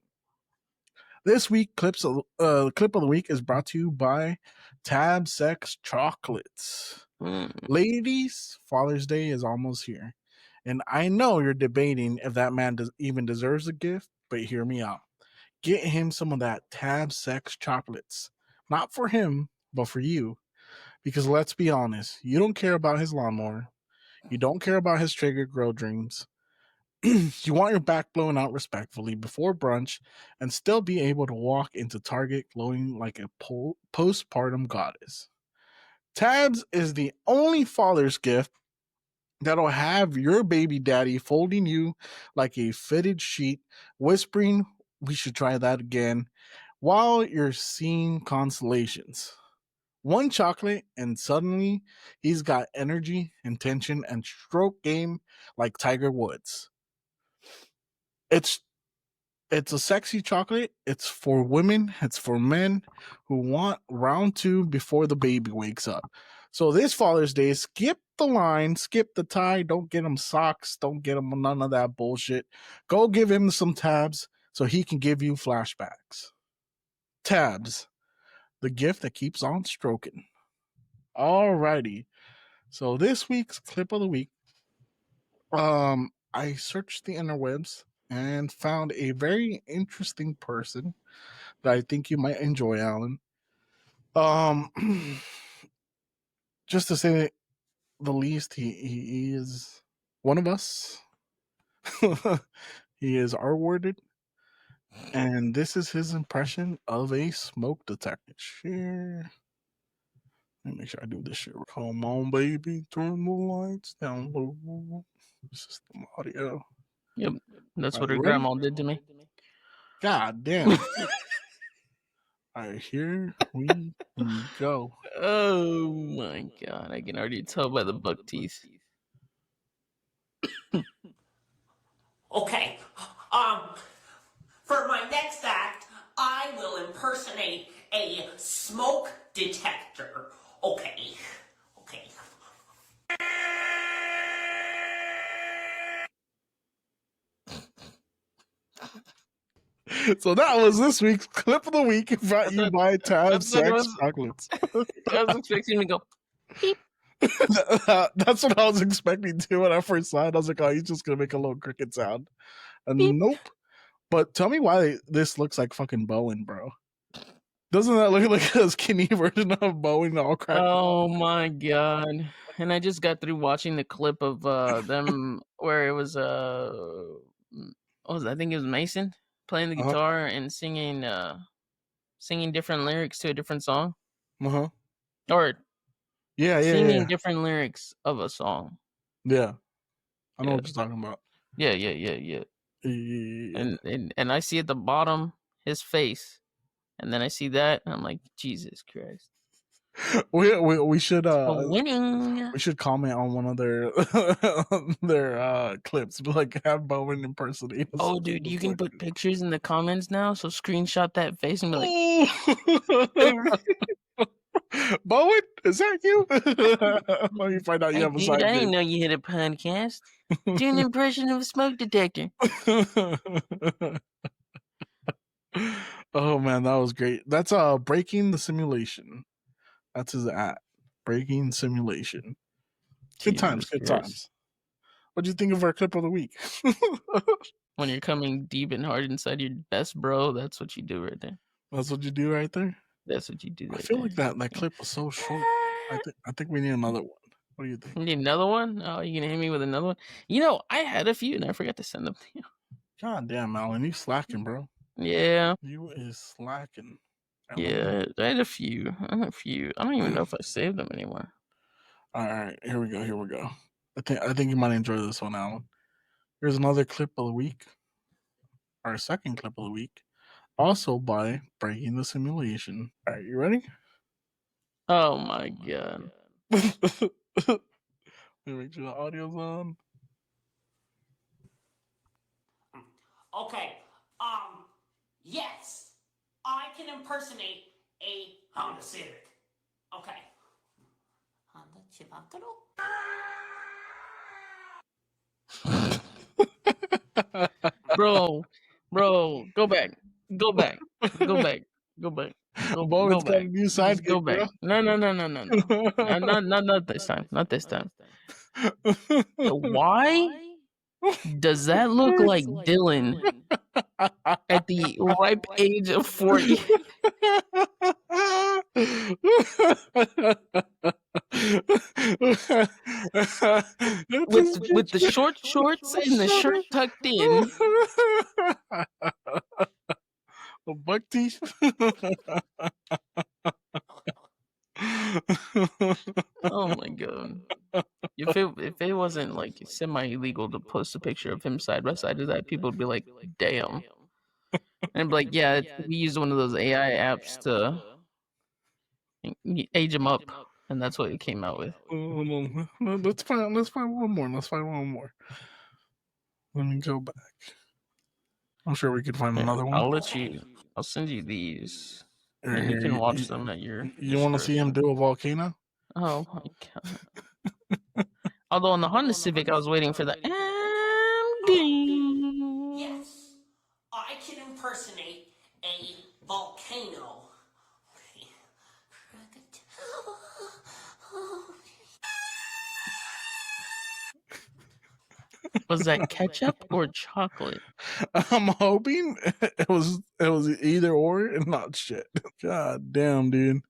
B: This week, Clip of the Week is brought to you by Tab Sex Chocolates. Ladies, Father's Day is almost here. And I know you're debating if that man even deserves a gift, but hear me out. Get him some of that Tab Sex Chocolates. Not for him, but for you. Because let's be honest, you don't care about his lawnmower. You don't care about his triggered girl dreams. You want your back blown out respectfully before brunch and still be able to walk into Target glowing like a postpartum goddess. Tabs is the only father's gift that'll have your baby daddy folding you like a fitted sheet, whispering, "We should try that again," while you're seeing constellations. One chocolate and suddenly he's got energy, intention, and stroke game like Tiger Woods. It's a sexy chocolate. It's for women. It's for men who want round two before the baby wakes up. So this Father's Day, skip the line, skip the tie. Don't get him socks. Don't get him none of that bullshit. Go give him some tabs so he can give you flashbacks. Tabs, the gift that keeps on stroking. Alrighty. So this week's Clip of the Week, I searched the interwebs and found a very interesting person that I think you might enjoy, Alan. Just to say the least, he is one of us. He is R-worded, and this is his impression of a smoke detector. Share. Let me make sure I do this shit. Come on, baby, turn the lights down low. System audio.
C: Yep, that's what her grandma did to me.
B: God damn. All right, here we go.
C: Oh my God, I can already tell by the buck teeth.
D: Okay, for my next act, I will impersonate a smoke detector. Okay.
B: So that was this week's Clip of the Week, brought you by Tab Sex Chocolates.
C: I was expecting to go beep.
B: That's what I was expecting to when I first saw it. I was like, oh, he's just going to make a little cricket sound. And nope. But tell me why this looks like fucking Bowen, bro. Doesn't that look like a skinny version of Bowen all crap?
C: Oh my God. And I just got through watching the clip of them where it was I think it was Mason playing the guitar and singing different lyrics to a different song. Or singing different lyrics of a song.
B: Yeah. I know what you're talking about.
C: Yeah. And I see at the bottom his face And then I see that, and I'm like, Jesus Christ.
B: We should
C: winning.
B: we should comment on one of their clips, like have Bowen impersonate us.
C: Oh, dude, you can put pictures in the comments now, so screenshot that face and be like,
B: Bowen, is that you? Let me find out you
C: hey,
B: have a
C: dude,
B: side
C: I didn't
B: gig.
C: know you had a podcast. Do an impression of a smoke detector.
B: Oh man, that was great. That's Breaking the Simulation. That's his at Breaking Simulation. Good times, good times. What do you think of our clip of the week?
C: When you're coming deep and hard inside your best bro, that's what you do right there.
B: That's what you do right there?
C: That's what you do right
B: I feel
C: there.
B: like that clip was so short. I think we need another one. What do you think?
C: You need another one? Oh, you gonna hit me with another one? You know, I had a few and I forgot to send them to you.
B: God damn, Alan, you slacking, bro.
C: Yeah.
B: You is slacking.
C: Yeah, I had a few. I don't even know if I saved them anymore.
B: All right, here we go. I think you might enjoy this one, Alan. Here's another clip of the week. Our second clip of the week. Also by Breaking the Simulation. All right, you ready?
C: Oh my god.
B: Let me make sure the audio's on.
D: Okay, yes, I can impersonate a Honda Civic. Okay. Honda Civic?
C: Bro, go back. Go back. Go back.
B: Bowen's got a new sidekick,
C: go back.
B: bro.
C: No. Not this time. Not this time. Why does that look like Dylan at the ripe age of 40? with the short shorts and the shirt tucked in.
B: Buck teeth.
C: Oh my god. If it wasn't like semi-illegal to post a picture of him side by side to that, people would be like, damn. And I'd be like, yeah, we used one of those AI apps to age him up, and that's what it came out with.
B: Let's find one more. Let me go back. I'm sure we could find another one.
C: I'll send you these. And you can watch them at your
B: You want to see him do a volcano?
C: Oh my god. Although on the Honda Civic, I was waiting for the
D: Yes, I can impersonate a volcano.
C: Was that ketchup or chocolate?
B: I'm hoping it was either or and not shit. God damn, dude.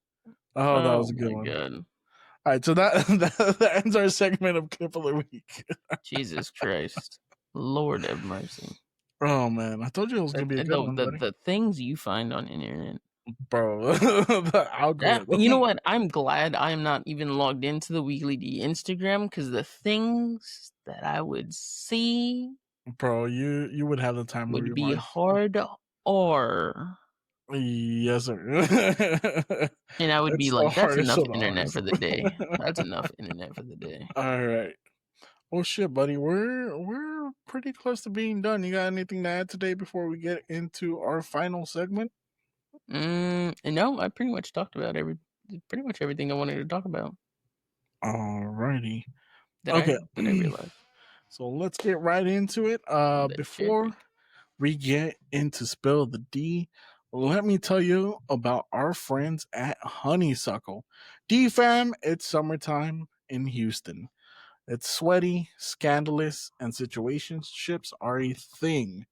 B: Oh, that was a good one.
C: God.
B: All right, so that ends our segment of clip of the week.
C: Jesus Christ. Lord have mercy.
B: Oh man, I told you it was gonna be a good one.
C: The things you find on the internet,
B: bro. The algorithm.
C: You know what? I'm glad I'm not even logged into the Weekly D Instagram, because the things that I would see,
B: bro, you would have the time
C: would be hard or.
B: Yes, sir.
C: And I would be like, that's enough internet for the day. That's enough internet for the day.
B: All right. Well, shit, buddy. We're pretty close to being done. You got anything to add today before we get into our final segment?
C: No, I pretty much talked about pretty much everything I wanted to talk about.
B: Alrighty.
C: Okay. I realize.
B: So let's get right into it. Before we get into Spill the D, let me tell you about our friends at Honeysuckle. D-Fam, it's summertime in Houston. It's sweaty, scandalous, and situationships are a thing.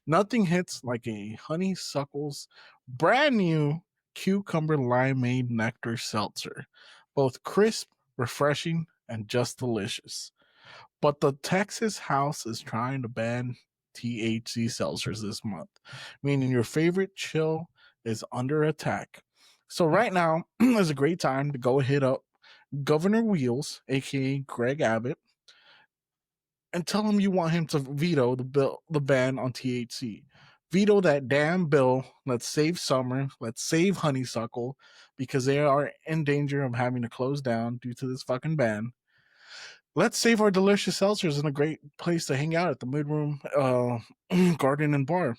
B: Nothing hits like a Honeysuckle's brand new cucumber limeade Nectar Seltzer. Both crisp, refreshing, and just delicious. But the Texas House is trying to ban THC seltzers this month, meaning your favorite chill is under attack. So right now is a great time to go hit up Governor Wheels, aka Greg Abbott, and tell him you want him to veto the ban on THC. veto that damn bill. Let's save summer. Let's save Honeysuckle because they are in danger of having to close down due to this fucking ban. Let's save our delicious seltzers in a great place to hang out at the Mood Room Garden and Bar.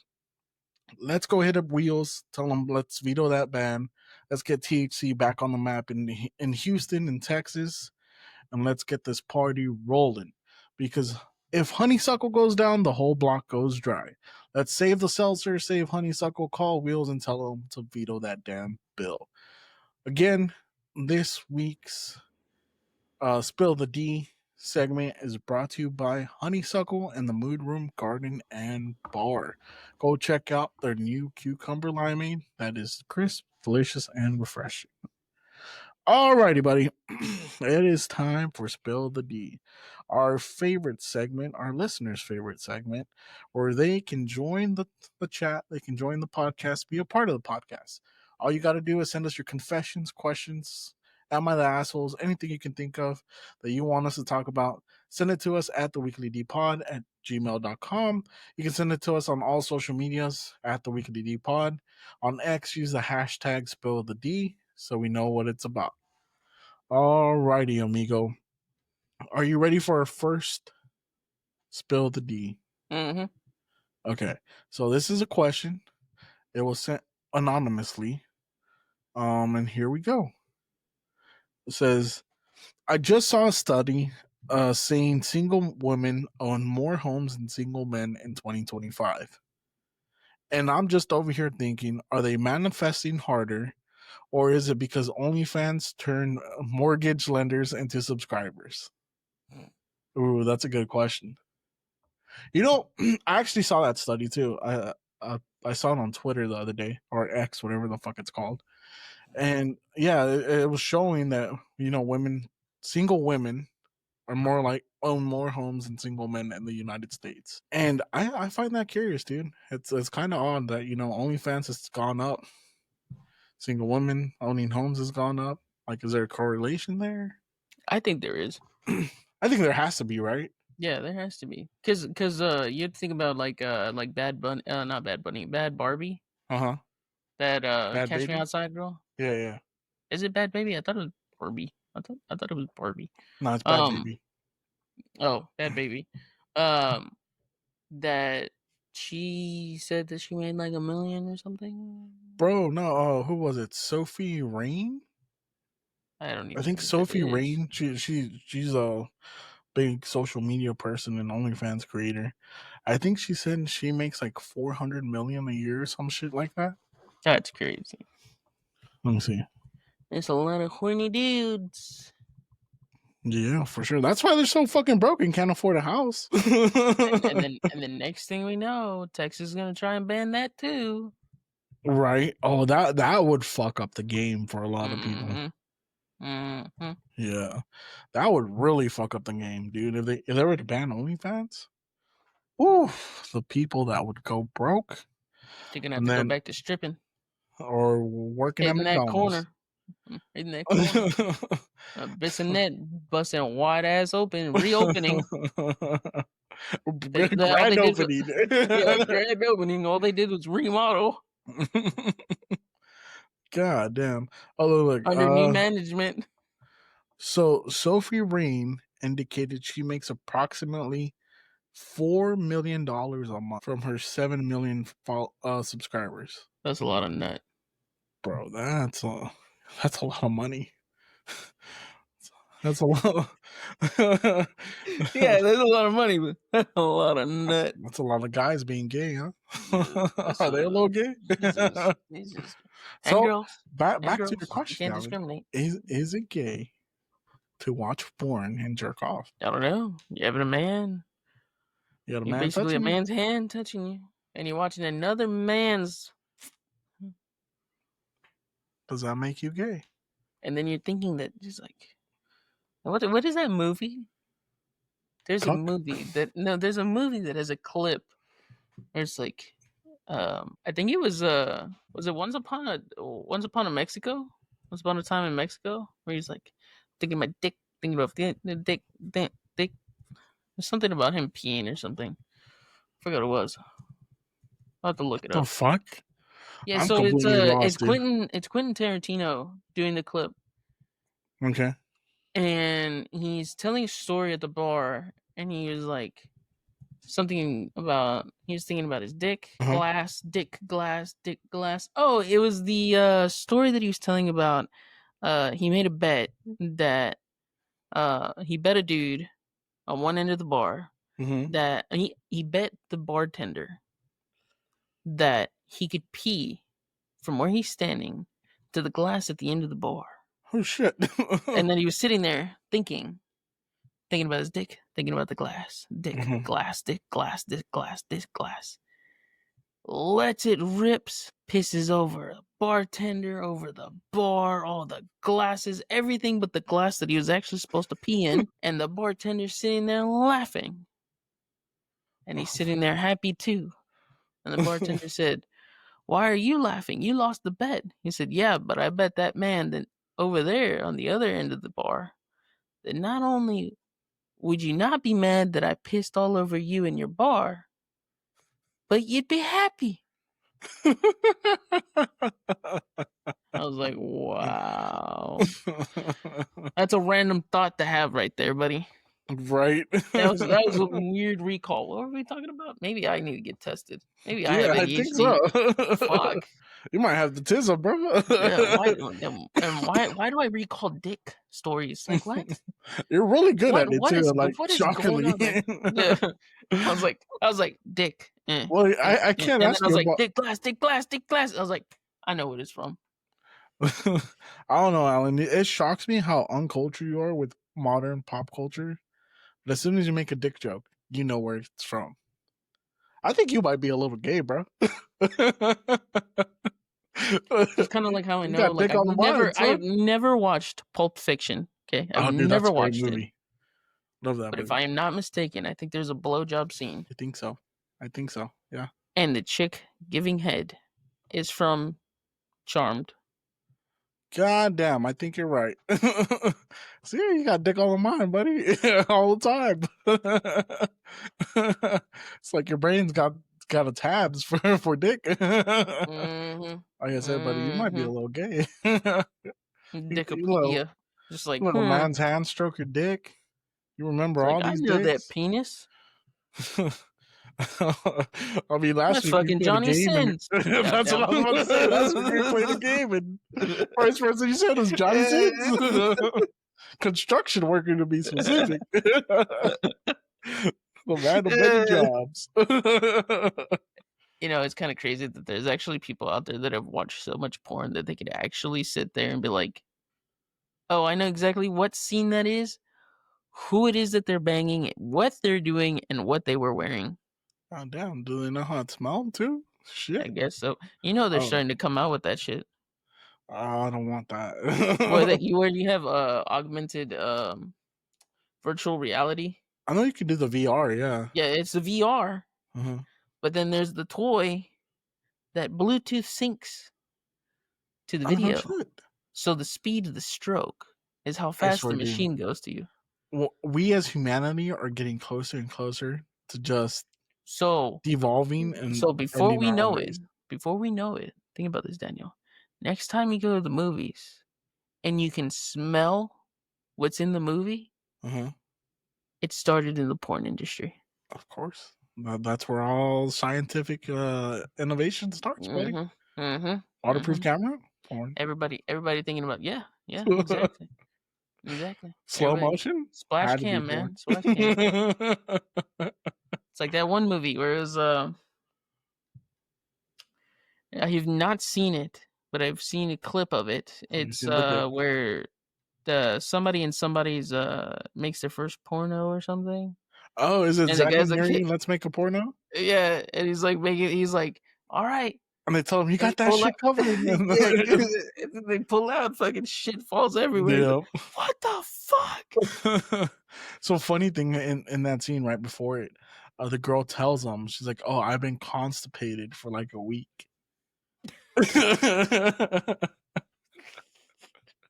B: Let's go hit up Wheels. Tell them let's veto that ban. Let's get THC back on the map in Houston and Texas, and let's get this party rolling. Because if Honeysuckle goes down, the whole block goes dry. Let's save the seltzer, save Honeysuckle, call Wheels and tell them to veto that damn bill. Again, this week's Spill the D segment is brought to you by Honeysuckle and the Mood Room Garden and Bar. Go check out their new cucumber limeade that is crisp, delicious, and refreshing. Alrighty, buddy. It is time for Spill the D, our favorite segment, our listeners' favorite segment, where they can join the chat, they can join the podcast, be a part of the podcast. All you got to do is send us your confessions, questions, am I the assholes, anything you can think of that you want us to talk about. Send it to us at theweeklydpod@gmail.com. You can send it to us on all social medias at theweeklydpod. On X, use the hashtag #SpillTheD so we know what it's about. Alrighty, amigo. Are you ready for our first Spill the D?
C: Mm-hmm.
B: Okay. So this is a question. It was sent anonymously. And here we go. It says, I just saw a study saying single women own more homes than single men in 2025. And I'm just over here thinking, are they manifesting harder? Or is it because OnlyFans turn mortgage lenders into subscribers? Ooh, that's a good question. You know, I actually saw that study too. I saw it on Twitter the other day, or X, whatever the fuck it's called. And yeah, it was showing that, you know, single women are more like own more homes than single men in the United States. And I find that curious, dude. It's kind of odd that, you know, OnlyFans has gone up. Single women owning homes has gone up. Like, is there a correlation there?
C: I think there is.
B: I think there has to be, right?
C: Yeah, there has to be. Cause you have to think about like Bad Bunny, not Bad Bunny, Bad Barbie.
B: Uh-huh.
C: That
B: Bad
C: Catch Me
B: Baby?
C: Outside girl.
B: Yeah.
C: Is it Bad Baby? I thought it was Barbie. I thought it was Barbie.
B: No, it's Bad Baby.
C: Oh, Bad Baby. That she said that she made like $1 million or something.
B: Bro, no, who was it? Sophie Rain?
C: I don't even
B: I think Sophie Rain. She's a big social media person and OnlyFans creator. I think she said she makes like 400 million a year or some shit like that.
C: That's crazy.
B: Let me see.
C: It's a lot of horny dudes.
B: Yeah, for sure. That's why they're so fucking broke and can't afford a house.
C: and then next thing we know, Texas is gonna try and ban that too.
B: Right. Oh, that would fuck up the game for a lot of people.
C: Mm-hmm.
B: Yeah, that would really fuck up the game, dude. If they were to ban OnlyFans, ooh, the people that would go broke.
C: They're gonna have to go back to stripping
B: or working at McDonald's.
C: In that corner. Bissonnette busting wide ass open, reopening.
B: Grand opening.
C: Grand opening. All they did was remodel.
B: God damn. Oh, look.
C: Under new management.
B: So Sophie Rain indicated she makes approximately $4 million a month from her 7 million subscribers.
C: That's a lot of nut.
B: Bro, that's a lot of money. That's a lot.
C: Yeah, that's a lot of money, but that's a lot of nut.
B: That's a lot of guys being gay, huh? Are they a little gay?
C: Jesus.
B: So
C: girls,
B: back
C: girls,
B: to your question.
C: You can't discriminate.
B: Is it gay to watch porn and jerk off?
C: I don't know. You having a man?
B: You got a
C: You're
B: man
C: basically a
B: touching you?
C: man's hand touching you, and you're watching another man's.
B: Does that make you gay?
C: And then you're thinking that just like, what is that movie? There's a movie that has a clip where it's like, I think it was it Once Upon a Mexico? Once Upon a Time in Mexico, where he's like thinking about dick, thinking about the dick. There's something about him peeing or something. I forgot what it was. I'll have to look it
B: The
C: up.
B: fuck?
C: Yeah,
B: I'm
C: so
B: completely lost, dude.
C: It's Quentin Tarantino doing the clip,
B: Okay.
C: and he's telling a story at the bar, and he was like something about he was thinking about his dick glass, dick glass, dick glass. Oh, it was the story that he was telling about. He made a bet that he bet a dude on one end of the bar that he bet the bartender that he could pee from where he's standing to the glass at the end of the bar.
B: Oh shit.
C: And then he was sitting there thinking about his dick, thinking about the glass, dick, glass, dick, glass, dick, glass, dick, glass. Lets it rips, pisses over the bartender, over the bar, all the glasses, everything but the glass that he was actually supposed to pee in. And the bartender's sitting there laughing. And he's sitting there happy too. And the bartender said, "Why are you laughing? You lost the bet." He said, "Yeah, but I bet that man that over there on the other end of the bar that not only would you not be mad that I pissed all over you in your bar, but you'd be happy." I was like, wow. That's a random thought to have right there, buddy.
B: Right.
C: That was a weird recall. What were we talking about? Maybe I need to get tested. Maybe I have ADHD.
B: I think so.
C: Fuck.
B: You might have the tism, bro.
C: Yeah, why do I recall dick stories? Like what?
B: You're really good at it
C: what
B: too.
C: is-
B: Like
C: what is
B: shockingly.
C: going on there? Yeah. I was like, dick.
B: Well, I can't
C: and
B: ask
C: then I was
B: you
C: like,
B: about.
C: dick glass, dick glass, dick glass. I was like, I know what it's from.
B: I don't know, Alan. It shocks me how uncultured you are with modern pop culture. But as soon as you make a dick joke, you know where it's from. I think you might be a little gay, bro.
C: It's kind of like how I
B: You
C: know.
B: got
C: Like
B: dick on the mind,
C: I have
B: son.
C: never watched Pulp Fiction. Okay, I've
B: Oh, dude,
C: never
B: that's a great
C: watched it.
B: movie. Love that
C: But
B: movie.
C: if I am not mistaken, I think there's a blowjob scene,
B: I think so. Yeah.
C: and the chick giving head is from Charmed.
B: God damn, I think you're right. See, you got dick on the mind, buddy, all the time. It's like your brain's got a tabs for dick. Like I said, buddy, you might be a little gay.
C: Dickopedia. Just like,
B: little man's hand stroke your dick. You remember
C: it's
B: all
C: like, I
B: these
C: know that
B: dicks?
C: penis.
B: I mean, last
C: That's
B: week
C: fucking
B: we played
C: Johnny
B: a game.
C: Sins.
B: That's what I was about to say. Last week we played a game, and first person you said was Johnny Sins. Construction worker to be specific. The random many jobs.
C: You know, it's kind of crazy that there's actually people out there that have watched so much porn that they could actually sit there and be like, "Oh, I know exactly what scene that is, who it is that they're banging, what they're doing, and what they were wearing."
B: Oh, damn. Do they know how it smells too? Shit.
C: I guess so. You know they're starting to come out with that shit.
B: I don't want that.
C: where you have augmented virtual reality.
B: I know you can do the VR, yeah.
C: Yeah, it's the VR.
B: Uh-huh.
C: But then there's the toy that Bluetooth syncs to the video. So the speed of the stroke is how fast the machine goes to you.
B: Well, we as humanity are getting closer and closer to just
C: so
B: devolving. And
C: so before we know it, think about this, Daniel. Next time you go to the movies and you can smell what's in the movie, it started in the porn industry.
B: Of course. That's where all scientific innovation starts, buddy. Waterproof camera, porn.
C: Everybody thinking about exactly.
B: Slow motion,
C: splash cam, man. Splash cam. It's like that one movie where it was. I have not seen it, but I've seen a clip of it. It's where somebody in somebody's makes their first porno or something.
B: Oh, is it Zack and Mary? Let's make a porno.
C: Yeah, and he's like, all right.
B: And they tell him, you got that shit covered.
C: And they pull out, fucking shit falls everywhere.
B: Yeah.
C: Like, what the fuck?
B: So funny thing in that scene right before it, the girl tells him, she's like, oh, I've been constipated for like a week.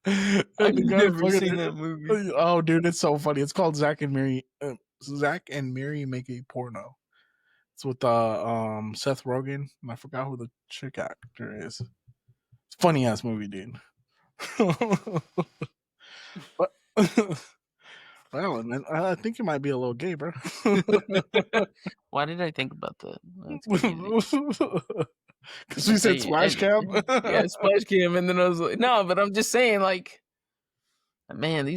C: I've never seen that movie.
B: Oh, dude, it's so funny. It's called Zack and Mary. Zack and Mary make a porno. It's with Seth Rogen, and I forgot who the chick actor is. It's a funny ass movie, dude. But, well, man, I think you might be a little gay, bro.
C: Why did I think about that? That's crazy.
B: Because we said splash cam.
C: Yeah, splash cam, and then I was like, no, but I'm just saying, like, man,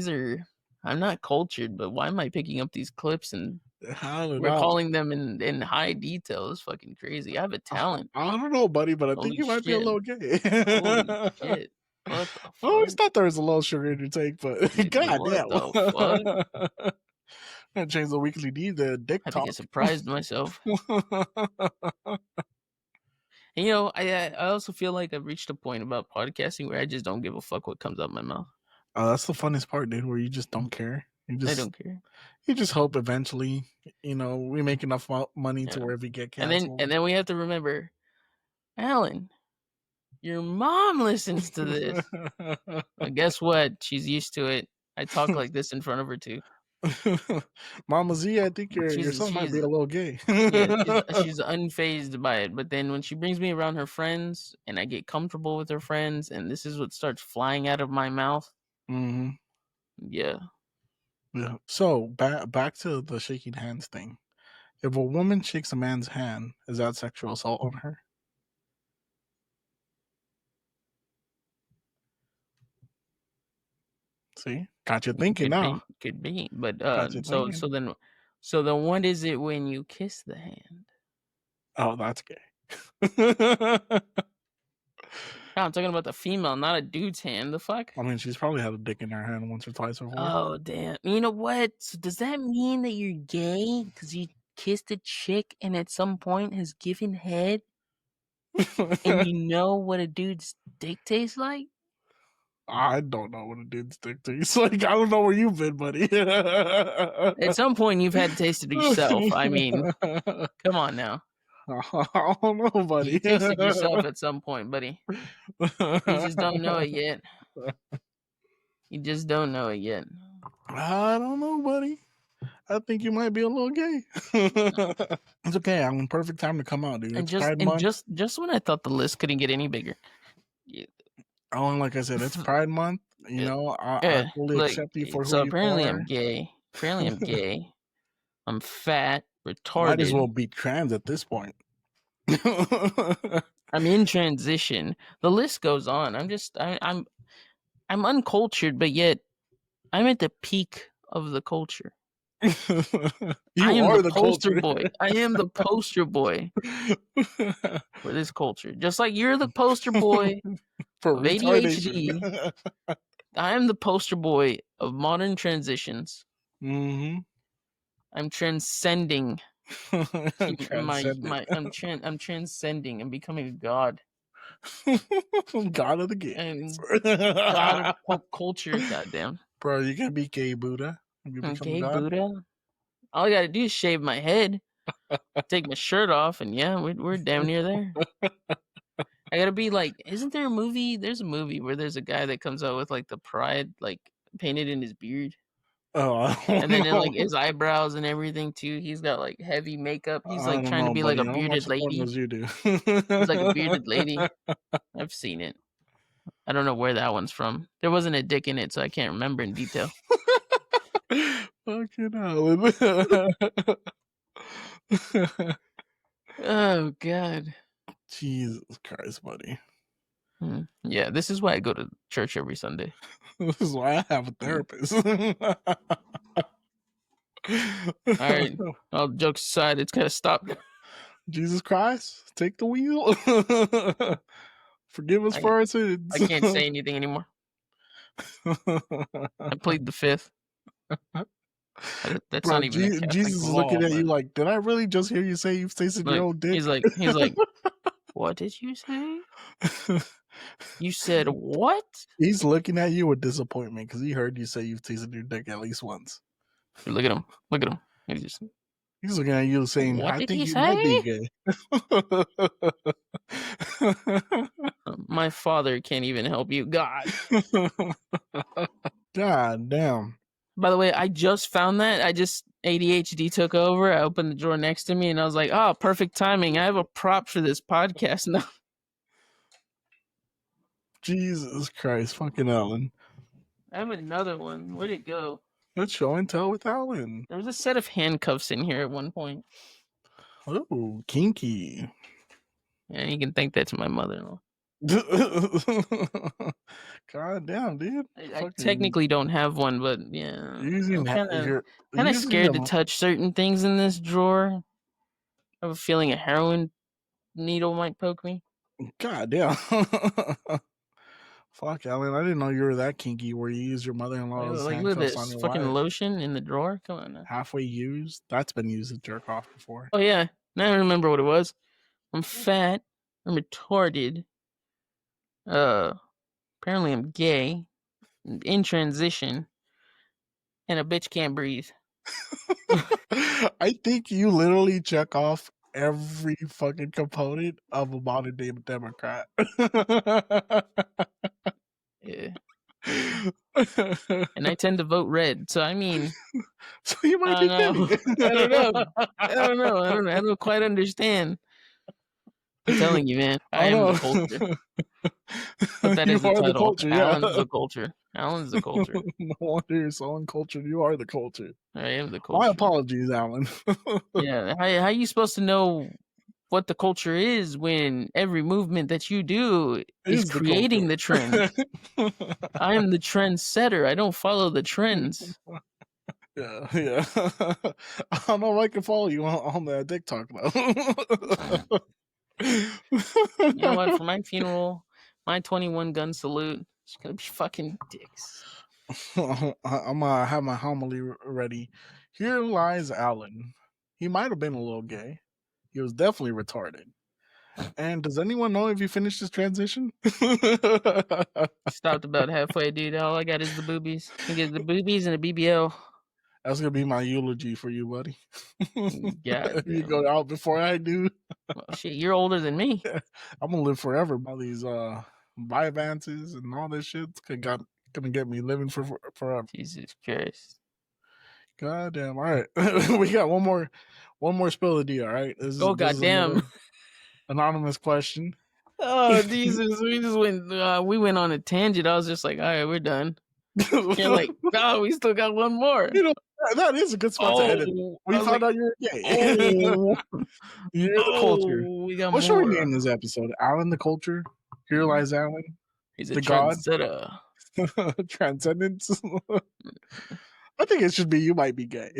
C: I'm not cultured, but why am I picking up these clips and recalling them in high detail? It's fucking crazy. I have a talent.
B: I don't know, buddy, but I
C: Holy
B: think you might be a little gay.
C: Holy shit. What the fuck?
B: I always thought there was a little sugar in your take, but god damn.
C: What the fuck?
B: I changed the weekly D to dick
C: I
B: talk.
C: think I surprised myself. And, you know, I also feel like I've reached a point about podcasting where I just don't give a fuck what comes out my mouth.
B: Oh, that's the funniest part, dude, where you just don't care. I don't
C: care.
B: You just hope eventually, you know, we make enough money to where we get canceled.
C: And then we have to remember, Alan, your mom listens to this. But guess what? She's used to it. I talk like this in front of her too.
B: Mama Z, I think your son might be a little gay.
C: Yeah, she's unfazed by it. But then when she brings me around her friends and I get comfortable with her friends and this is what starts flying out of my mouth.
B: Mm-hmm.
C: Yeah.
B: Yeah. So back to the shaking hands thing. If a woman shakes a man's hand, is that sexual assault on her? See, got you thinking now.
C: Could be, but so then what is it when you kiss the hand?
B: Oh, that's gay.
C: No, I'm talking about the female, not a dude's hand. The fuck?
B: I mean, she's probably had a dick in her hand once or twice before.
C: Oh, damn. You know what? So does that mean that you're gay because you kissed a chick and at some point has given head? And you know what a dude's dick tastes like?
B: I don't know what a dude's dick tastes like. I don't know where you've been, buddy.
C: At some point, you've had to taste it yourself. I mean, come on now.
B: I don't know, buddy.
C: You tasted yourself at some point, buddy. You just don't know it yet. You just don't know it yet.
B: I don't know, buddy. I think you might be a little gay. It's okay. I'm in perfect time to come out, dude.
C: And just when I thought the list couldn't get any bigger. Yeah.
B: Oh, and like I said, it's Pride Month. You know, I fully accept you for who you are.
C: So apparently I'm gay. I'm fat, retarded.
B: Might as well be trans at this point.
C: I'm in transition. The list goes on. I'm uncultured, but yet I'm at the peak of the culture.
B: You are the
C: poster boy. I am the poster boy for this culture. Just like you're the poster boy for ADHD. I am the poster boy of modern transitions.
B: Mm-hmm.
C: I'm transcending. I'm transcending and becoming a god.
B: God of the games.
C: God of pop culture. Goddamn.
B: Bro, you can be gay Buddha.
C: Gay Buddha. All I gotta do is shave my head, take my shirt off, and yeah, we're damn near there. I gotta be like, isn't there a movie? There's a movie where there's a guy that comes out with like the pride like painted in his beard.
B: Oh,
C: and then like his eyebrows and everything too. He's got like heavy makeup. He's like trying to be like a bearded lady.
B: You do.
C: He's like a bearded lady. I've seen it. I don't know where that one's from. There wasn't a dick in it, so I can't remember in detail.
B: Fucking hell.
C: Oh God.
B: Jesus Christ, buddy.
C: Yeah, this is why I go to church every Sunday.
B: This is why I have a therapist.
C: All right. All jokes aside, it's gotta stop.
B: Jesus Christ, take the wheel. Forgive us for our sins.
C: I can't say anything anymore. I plead the fifth. That's not even
B: Jesus is looking at you like, did I really just hear you say you've tasted your own dick?
C: He's like, what did you say? You said what?
B: He's looking at you with disappointment because he heard you say you've tasted your dick at least once.
C: Look at him.
B: He's looking at you saying,
C: what
B: I
C: did
B: think
C: he
B: you
C: say?
B: might be gay.
C: My father can't even help you. God.
B: God damn.
C: By the way, I just found that. ADHD took over. I opened the drawer next to me and I was like, oh, perfect timing. I have a prop for this podcast now.
B: Jesus Christ, fucking Alan.
C: I have another one. Where'd it go?
B: Let's show and tell with Alan.
C: There was a set of handcuffs in here at one point.
B: Oh, kinky.
C: Yeah, you can thank that to my mother-in-law.
B: God damn, dude.
C: I technically don't have one, but yeah.
B: I'm
C: kind of scared to touch certain things in this drawer. I have a feeling a heroin needle might poke me.
B: God damn. Fuck, Alan, I didn't know you were that kinky where you use your mother-in-law's
C: Like, look at
B: handcuffs
C: this
B: on your
C: fucking
B: wife.
C: lotion in the drawer. Come on now.
B: Halfway used? That's been used to jerk off before.
C: Oh, yeah. Now I remember what it was. I'm fat. I'm retarded. Apparently I'm gay. In transition. And a bitch can't breathe.
B: I think you literally check off every fucking component of a modern day Democrat.
C: Yeah. And I tend to vote red, so I mean,
B: so you might be gay.
C: I don't know. I don't quite understand. I'm telling you, man. I am the culture. But that is the title. The culture, yeah. Alan's the culture. Alan's the culture.
B: No wonder you're so uncultured. You are the culture.
C: I am the culture.
B: My apologies, Alan.
C: Yeah. How are you supposed to know what the culture is when every movement that you do is creating the trend? I am the trend setter. I don't follow the trends.
B: Yeah. I don't know if I can follow you on that TikTok though.
C: You know what? For my funeral, my 21 gun salute, it's gonna be fucking dicks.
B: I'm gonna have my homily ready. Here lies Alan. He might have been a little gay. He was definitely retarded. And does anyone know if he finished his transition?
C: Stopped about halfway, dude. All I got is the boobies. I get the boobies and a BBL.
B: That's gonna be my eulogy for you, buddy.
C: Yeah,
B: you go out before I do.
C: Well, shit, you're older than me.
B: I'm gonna live forever by these Vyvances and all this shit's gonna get me living for forever.
C: Jesus Christ.
B: God damn. All right. We got one more spill of the D, all right?
C: Goddamn.
B: Anonymous question.
C: Oh Jesus. We went on a tangent. I was just like, all right, we're done. You're like, no, we still got one more.
B: You know, that is a good spot to edit. We found out you're gay. You're the culture. What should we name this episode? Alan the culture? Here lies Alan.
C: He's a trendsetter.
B: Transcendence. I think it should be you might be gay.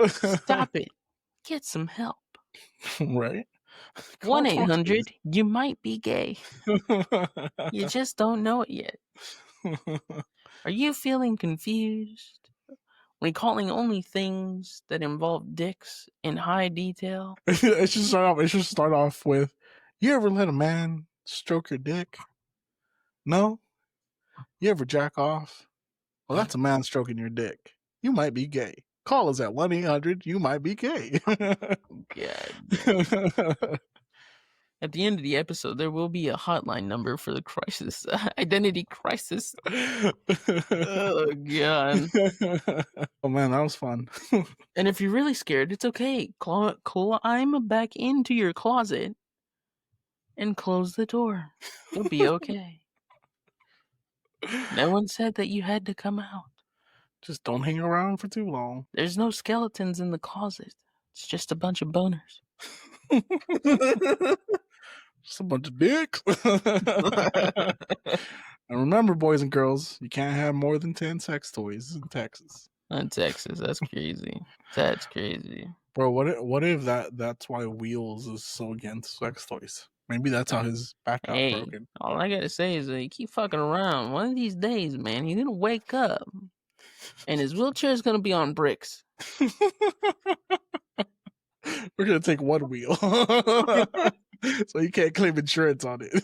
C: Stop it. Get some help.
B: Right?
C: 1-800 you might be gay. You just don't know it yet. Are you feeling confused? Recalling only things that involve dicks in high detail?
B: It should start off with, you ever let a man stroke your dick? No? You ever jack off? Well, that's a man stroking your dick. You might be gay. Call us at 1-800 you might be gay.
C: God. At the end of the episode, there will be a hotline number for the crisis, identity crisis. Oh, God.
B: Oh, man, that was fun.
C: And if you're really scared, it's okay. Climb back into your closet and close the door. You'll be okay. No one said that you had to come out.
B: Just don't hang around for too long.
C: There's no skeletons in the closet. It's just a bunch of boners.
B: Just a bunch of dicks. And remember, boys and girls, you can't have more than 10 sex toys in Texas.
C: In Texas, that's crazy. That's crazy.
B: Bro, what if that's why Wheels is so against sex toys? Maybe that's how his back got broken.
C: All I gotta say is that you keep fucking around. One of these days, man, he's gonna wake up and his wheelchair is gonna be on bricks.
B: We're gonna take one wheel. So you can't claim insurance on it.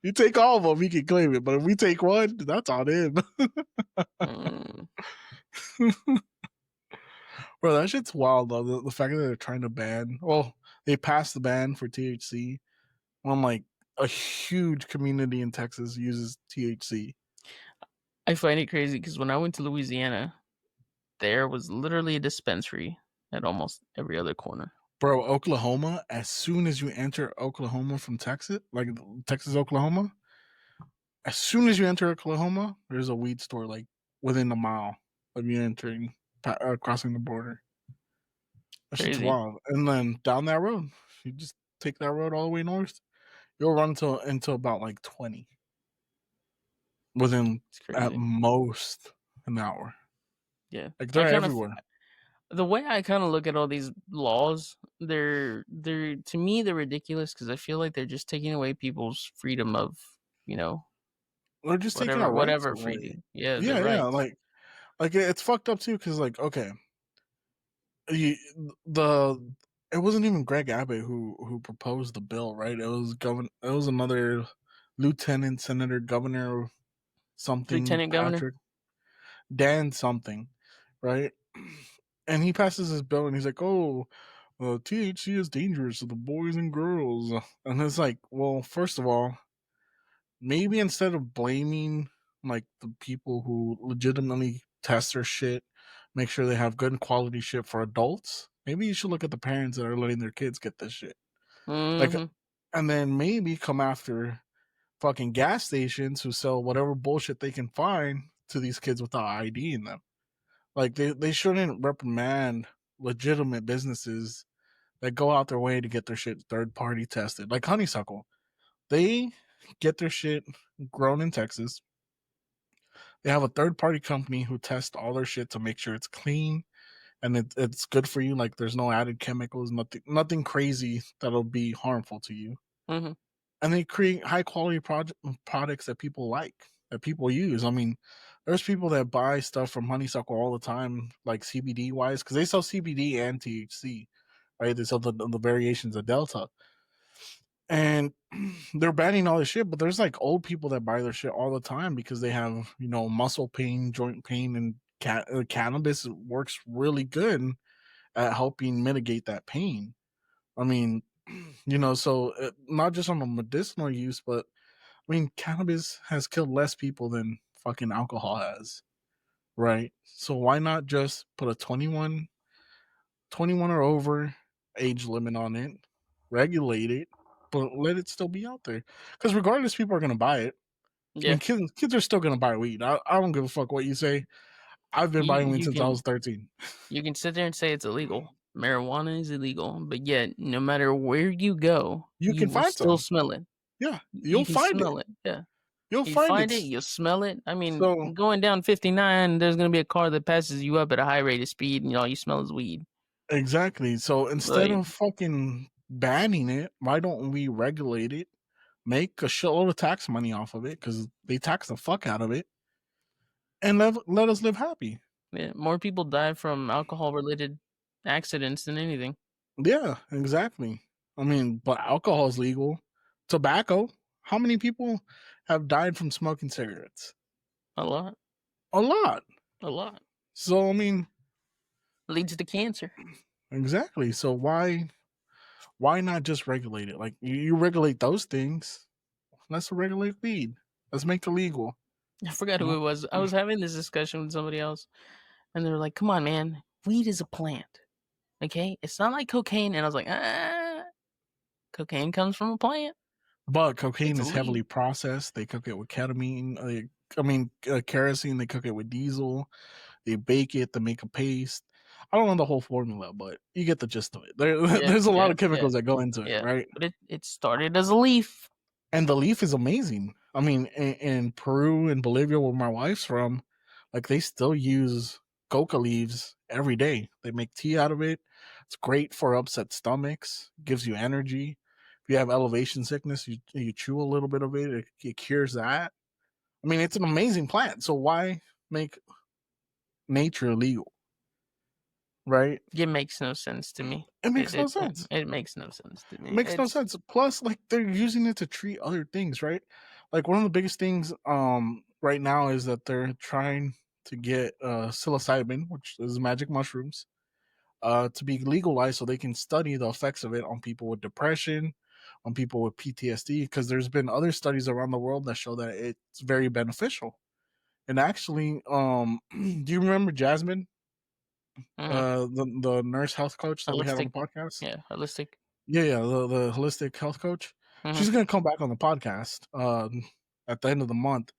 B: You take all of them, he can claim it. But if we take one, that's on him. Bro, that shit's wild though. The fact that they're trying to ban, they passed the ban for THC when like a huge community in Texas uses THC.
C: I find it crazy because when I went to Louisiana, there was literally a dispensary at almost every other corner.
B: Bro, Oklahoma, as soon as you enter Oklahoma from Texas, like Texas, Oklahoma, as soon as you enter Oklahoma, there's a weed store like within a mile of you entering, crossing the border. That shit's
C: Crazy.
B: wild. And then down that road, you just take that road all the way north, you'll run into about like 20 within
C: It's
B: at
C: crazy.
B: most an hour.
C: Yeah.
B: Like they're everywhere.
C: The way I kind of look at all these laws, they're to me they're ridiculous because I feel like they're just taking away people's freedom of, you know,
B: They're just taking our rights
C: whatever
B: away.
C: freedom. Yeah,
B: Yeah,
C: the
B: yeah.
C: rights.
B: Like it's fucked up too because like okay, it wasn't even Greg Abbott who proposed the bill, right? It was another lieutenant senator, governor something,
C: Lieutenant Governor.
B: Patrick Dan something, right? And he passes this bill and he's like, "Oh, THC is dangerous to the boys and girls." And it's like, well, first of all, maybe instead of blaming like the people who legitimately test their shit, make sure they have good quality shit for adults, maybe you should look at the parents that are letting their kids get this shit. Like,
C: Mm-hmm.
B: and then maybe come after fucking gas stations who sell whatever bullshit they can find to these kids without ID in them. Like they shouldn't reprimand legitimate businesses that go out their way to get their shit third party tested. Like Honeysuckle, they get their shit grown in Texas. They have a third party company who tests all their shit to make sure it's clean and it's good for you. Like there's no added chemicals, nothing crazy that'll be harmful to you.
C: Mm-hmm.
B: And they create high quality products that people like, that people use. I mean, there's people that buy stuff from Honeysuckle all the time, like CBD wise, because they sell CBD and THC, right? They sell the variations of Delta. And they're banning all this shit, but there's like old people that buy their shit all the time because they have, muscle pain, joint pain, and cannabis works really good at helping mitigate that pain. I mean, so not just on a medicinal use, but I mean, cannabis has killed less people than fucking alcohol has, right? So why not just put a 21 or over age limit on it, regulate it, but let it still be out there? Because regardless, people are going to buy it.
C: Yeah.
B: I mean, kids are still going to buy weed. I don't give a fuck what you say. I've been buying weed since I was 13.
C: You can sit there and say it's illegal. Marijuana is illegal, but yet no matter where you go,
B: You can
C: will
B: find
C: still
B: some.
C: smell it.
B: Yeah,
C: You
B: you'll
C: can
B: find
C: smell
B: it.
C: it. Yeah.
B: You'll
C: You
B: find
C: find
B: it.
C: it, you'll smell it. I mean,
B: So
C: going down 59, there's going to be a car that passes you up at a high rate of speed, and all you smell is weed.
B: exactly. So instead
C: Like,
B: of fucking banning it, why don't we regulate it? Make a shitload of tax money off of it because they tax the fuck out of it, and let us live happy.
C: yeah, more people die from alcohol-related accidents than anything.
B: Yeah, exactly. I mean, but alcohol is legal. Tobacco. How many people have died from smoking cigarettes?
C: A lot.
B: A lot.
C: A lot.
B: So I mean,
C: Leads to cancer.
B: exactly. So why not just regulate it? Like you regulate those things. Let's regulate weed. Let's make it legal.
C: I forgot who it was. I was having this discussion with somebody else, and they were like, "Come on, man. Weed is a plant. Okay? It's not like cocaine." And I was like, cocaine comes from a plant.
B: But cocaine
C: It's a
B: is heavily
C: leaf.
B: processed. They cook it with ketamine. Kerosene. They cook it with diesel. They bake it to make a paste. I don't know the whole formula, but you get the gist of it. There's a lot of chemicals that go into it, right?
C: But it started as a leaf.
B: And the leaf is amazing. I mean, in Peru and Bolivia, where my wife's from, like they still use coca leaves every day. They make tea out of it. It's great for upset stomachs. Gives you energy. If you have elevation sickness, you chew a little bit of it. It cures that. I mean, it's an amazing plant. So why make nature illegal? Right?
C: It makes no sense to me.
B: It makes no sense.
C: It makes no sense to me.
B: It makes no sense. Plus, like they're using it to treat other things, right? Like one of the biggest things right now is that they're trying to get psilocybin, which is magic mushrooms, to be legalized so they can study the effects of it on people with depression, on people with PTSD, because there's been other studies around the world that show that it's very beneficial. And actually, do you remember Jasmine, the nurse health coach that we had on the
C: Holistic,
B: podcast?
C: yeah, holistic.
B: Yeah, the holistic health coach.
C: Mhm.
B: She's gonna come back on the podcast at the end of the month.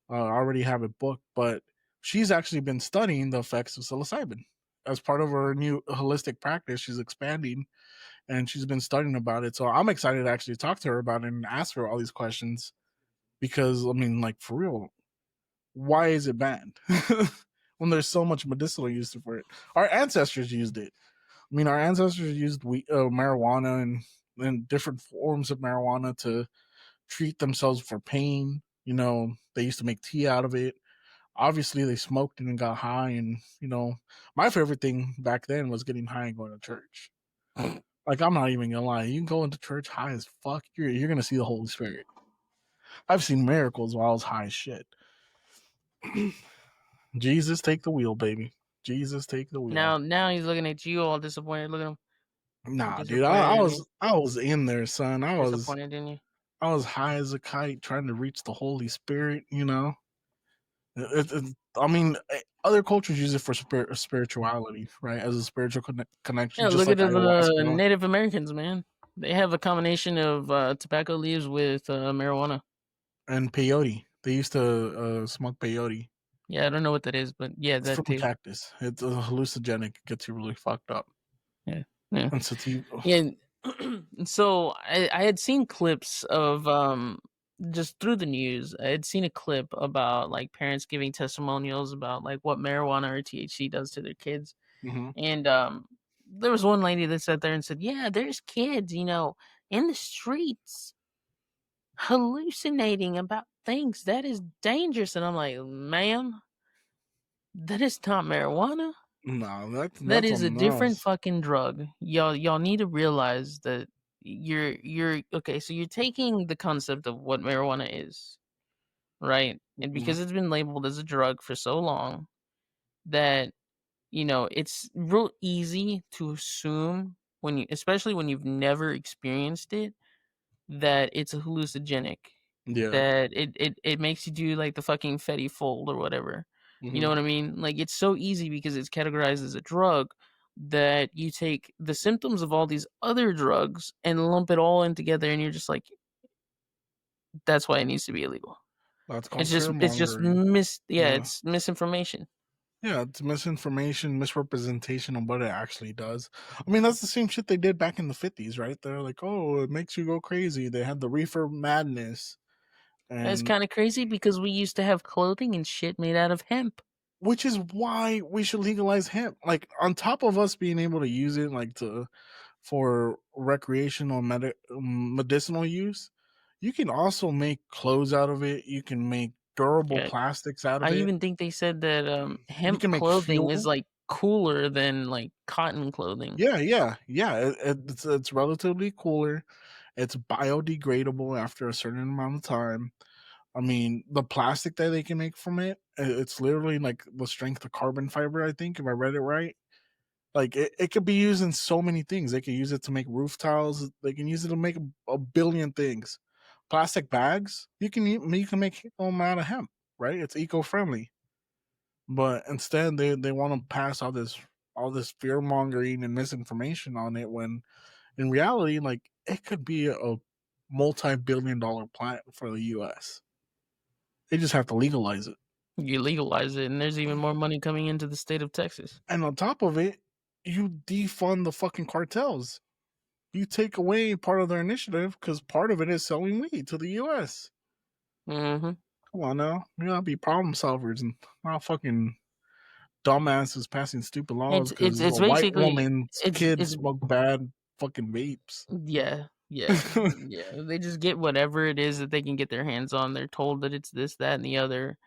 B: I already have it booked, but she's actually been studying the effects of psilocybin as part of her new holistic practice. She's expanding, and she's been studying about it. So I'm excited to actually talk to her about it and ask her all these questions because I mean, like for real, why is it banned when there's so much medicinal use for it? Our ancestors used it. I mean, our ancestors used marijuana and different forms of marijuana to treat themselves for pain. You know, they used to make tea out of it. Obviously, they smoked it and got high. And, you know, my favorite thing back then was getting high and going to church. Like, I'm not even gonna lie. You can go into church high as fuck. You're gonna see the Holy Spirit. I've seen miracles while I was high as shit. Jesus, take the wheel, baby. Jesus, take the wheel.
C: Now he's looking at you all disappointed. Look at him.
B: Nah, dude,
C: Disappointed in you.
B: I was in there, son.
C: Disappointed in you.
B: I was high as a kite, trying to reach the Holy Spirit. You know, I mean, other cultures use it for spirituality, right? As a spiritual connection.
C: Yeah,
B: just
C: look
B: like
C: at the
B: ayahuasca.
C: Native Americans, man. They have a combination of tobacco leaves with marijuana.
B: And peyote. They used to smoke peyote.
C: Yeah, I don't know what that is, but yeah,
B: It's
C: that
B: from
C: too.
B: cactus. It's a hallucinogenic. It gets you really fucked up.
C: Yeah, yeah.
B: And sativa.
C: Yeah. So I had seen clips of just through the news. I had seen a clip about like parents giving testimonials about like what marijuana or THC does to their kids.
B: Mm-hmm.
C: And there was one lady that sat there and said, "Yeah, there's kids, you know, in the streets hallucinating about things that is dangerous." And I'm like, "Ma'am, that is not marijuana.
B: No,
C: That
B: that's
C: is a
B: something
C: different
B: else.
C: fucking drug. Y'all need to realize that you're okay, so you're taking the concept of what marijuana is, right? And because it's been labeled as a drug for so long that you know, it's real easy to assume when you especially when you've never experienced it that it's a hallucinogenic.
B: Yeah.
C: That it makes you do like the fucking Fetty fold or whatever. You know what I mean? Like it's so easy because it's categorized as a drug that you take the symptoms of all these other drugs and lump it all in together and you're just like that's why it needs to be illegal.
B: That's called
C: It's just
B: fear-mongering.
C: it's misinformation.
B: Yeah, it's misinformation, misrepresentation of what it actually does. I mean, that's the same shit they did back in the 50s, right? They're like, oh, it makes you go crazy. They had the reefer madness.
C: That's
B: And
C: kind of crazy because we used to have clothing and shit made out of hemp.
B: which is why we should legalize hemp. Like, on top of us being able to use it, like, for recreational medicinal use, you can also make clothes out of it. You can make durable
C: Yeah,
B: plastics out of
C: I
B: it.
C: even think they said that
B: You
C: hemp
B: can make
C: clothing is
B: fuel.
C: like cooler than like cotton clothing.
B: Yeah. It's relatively cooler. It's biodegradable after a certain amount of time. I mean, the plastic that they can make from it, it's literally like the strength of carbon fiber, I think, if I read it right. Like, it could be used in so many things. They could use it to make roof tiles. They can use it to make a billion things. Plastic bags, you can make them out of hemp, right? It's eco-friendly. But instead, they want to pass all this fear mongering and misinformation on it when in reality, like, it could be a multi-billion-dollar plant for the U.S. They just have to legalize it.
C: You legalize it, and there's even more money coming into the state of Texas.
B: And on top of it, you defund the fucking cartels. You take away part of their initiative because part of it is selling weed to the U.S.
C: Mm-hmm.
B: Come on now. We gotta be problem solvers and not fucking dumbasses passing stupid laws because
C: It's
B: a white
C: basically
B: woman's
C: it's
B: kids
C: it's
B: smoke bad fucking vapes.
C: yeah. They just get whatever it is that they can get their hands on. They're told that it's this, that, and the other.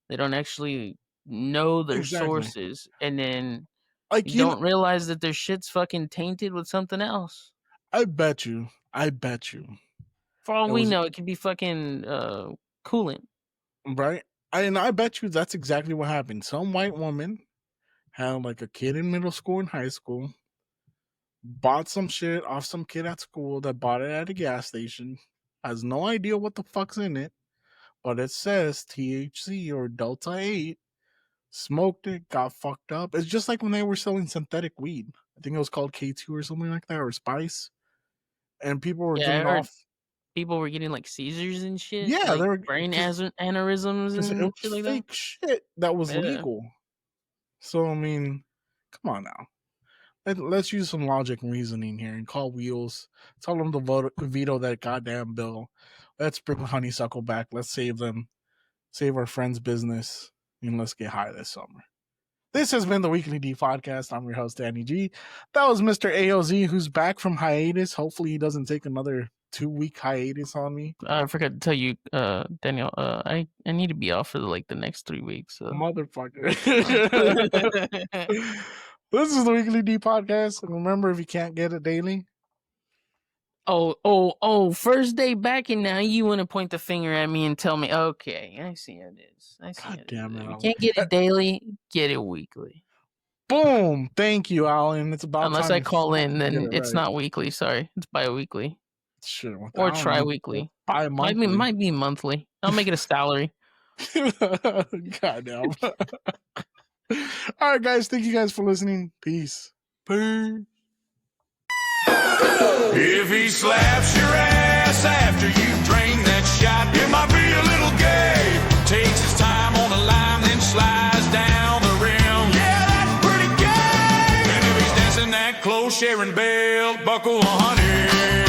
C: They don't actually know their
B: Exactly.
C: sources, and then
B: Like,
C: you don't realize that their shit's fucking tainted with something else.
B: I bet you.
C: For all
B: It
C: we
B: was
C: know, it could be fucking coolant.
B: right. And I bet you that's exactly what happened. Some white woman had like a kid in middle school and high school, bought some shit off some kid at school that bought it at a gas station, has no idea what the fuck's in it, but it says THC or Delta 8. Smoked it, got fucked up. It's just like when they were selling synthetic weed. I think it was called K2 or something like that, or Spice. And people were getting off.
C: People were getting like seizures and shit.
B: Yeah,
C: like
B: they were
C: brain aneurysms and shit like that.
B: Fake shit that was
C: Yeah.
B: legal. So I mean, come on now. Let's use some logic and reasoning here and call wheels. Tell them to veto that goddamn bill. Let's bring Honeysuckle back. Let's save them. Save our friends' business. And let's get high this summer. This has been the Weekly D Podcast. I'm your host, Danny G. That was Mr. AOZ, who's back from hiatus. Hopefully he doesn't take another 2-week hiatus on me.
C: I forgot to tell you, Daniel, I need to be off for the next 3 weeks. So.
B: Motherfucker. This is the Weekly D Podcast. And remember, if you can't get it daily.
C: First day back, and now you want to point the finger at me and tell me, okay, I see how it is.
B: God damn it.
C: You can't get it daily, get it weekly.
B: Boom. Thank you, Alan. It's about
C: Unless
B: time
C: I call in, then it's
B: right.
C: not weekly. Sorry. It's bi-weekly.
B: Sure.
C: Or tri-weekly.
B: Bi-monthly.
C: Might be monthly. I'll make it a salary.
B: Goddamn. All right, guys. Thank you guys for listening. Peace. Peace.
A: If he slaps your ass after you drain that shot, it might be a little gay. Takes his time on the line, then slides down the rim. Yeah, that's pretty gay. And if he's dancing that close, sharing belt buckle, honey.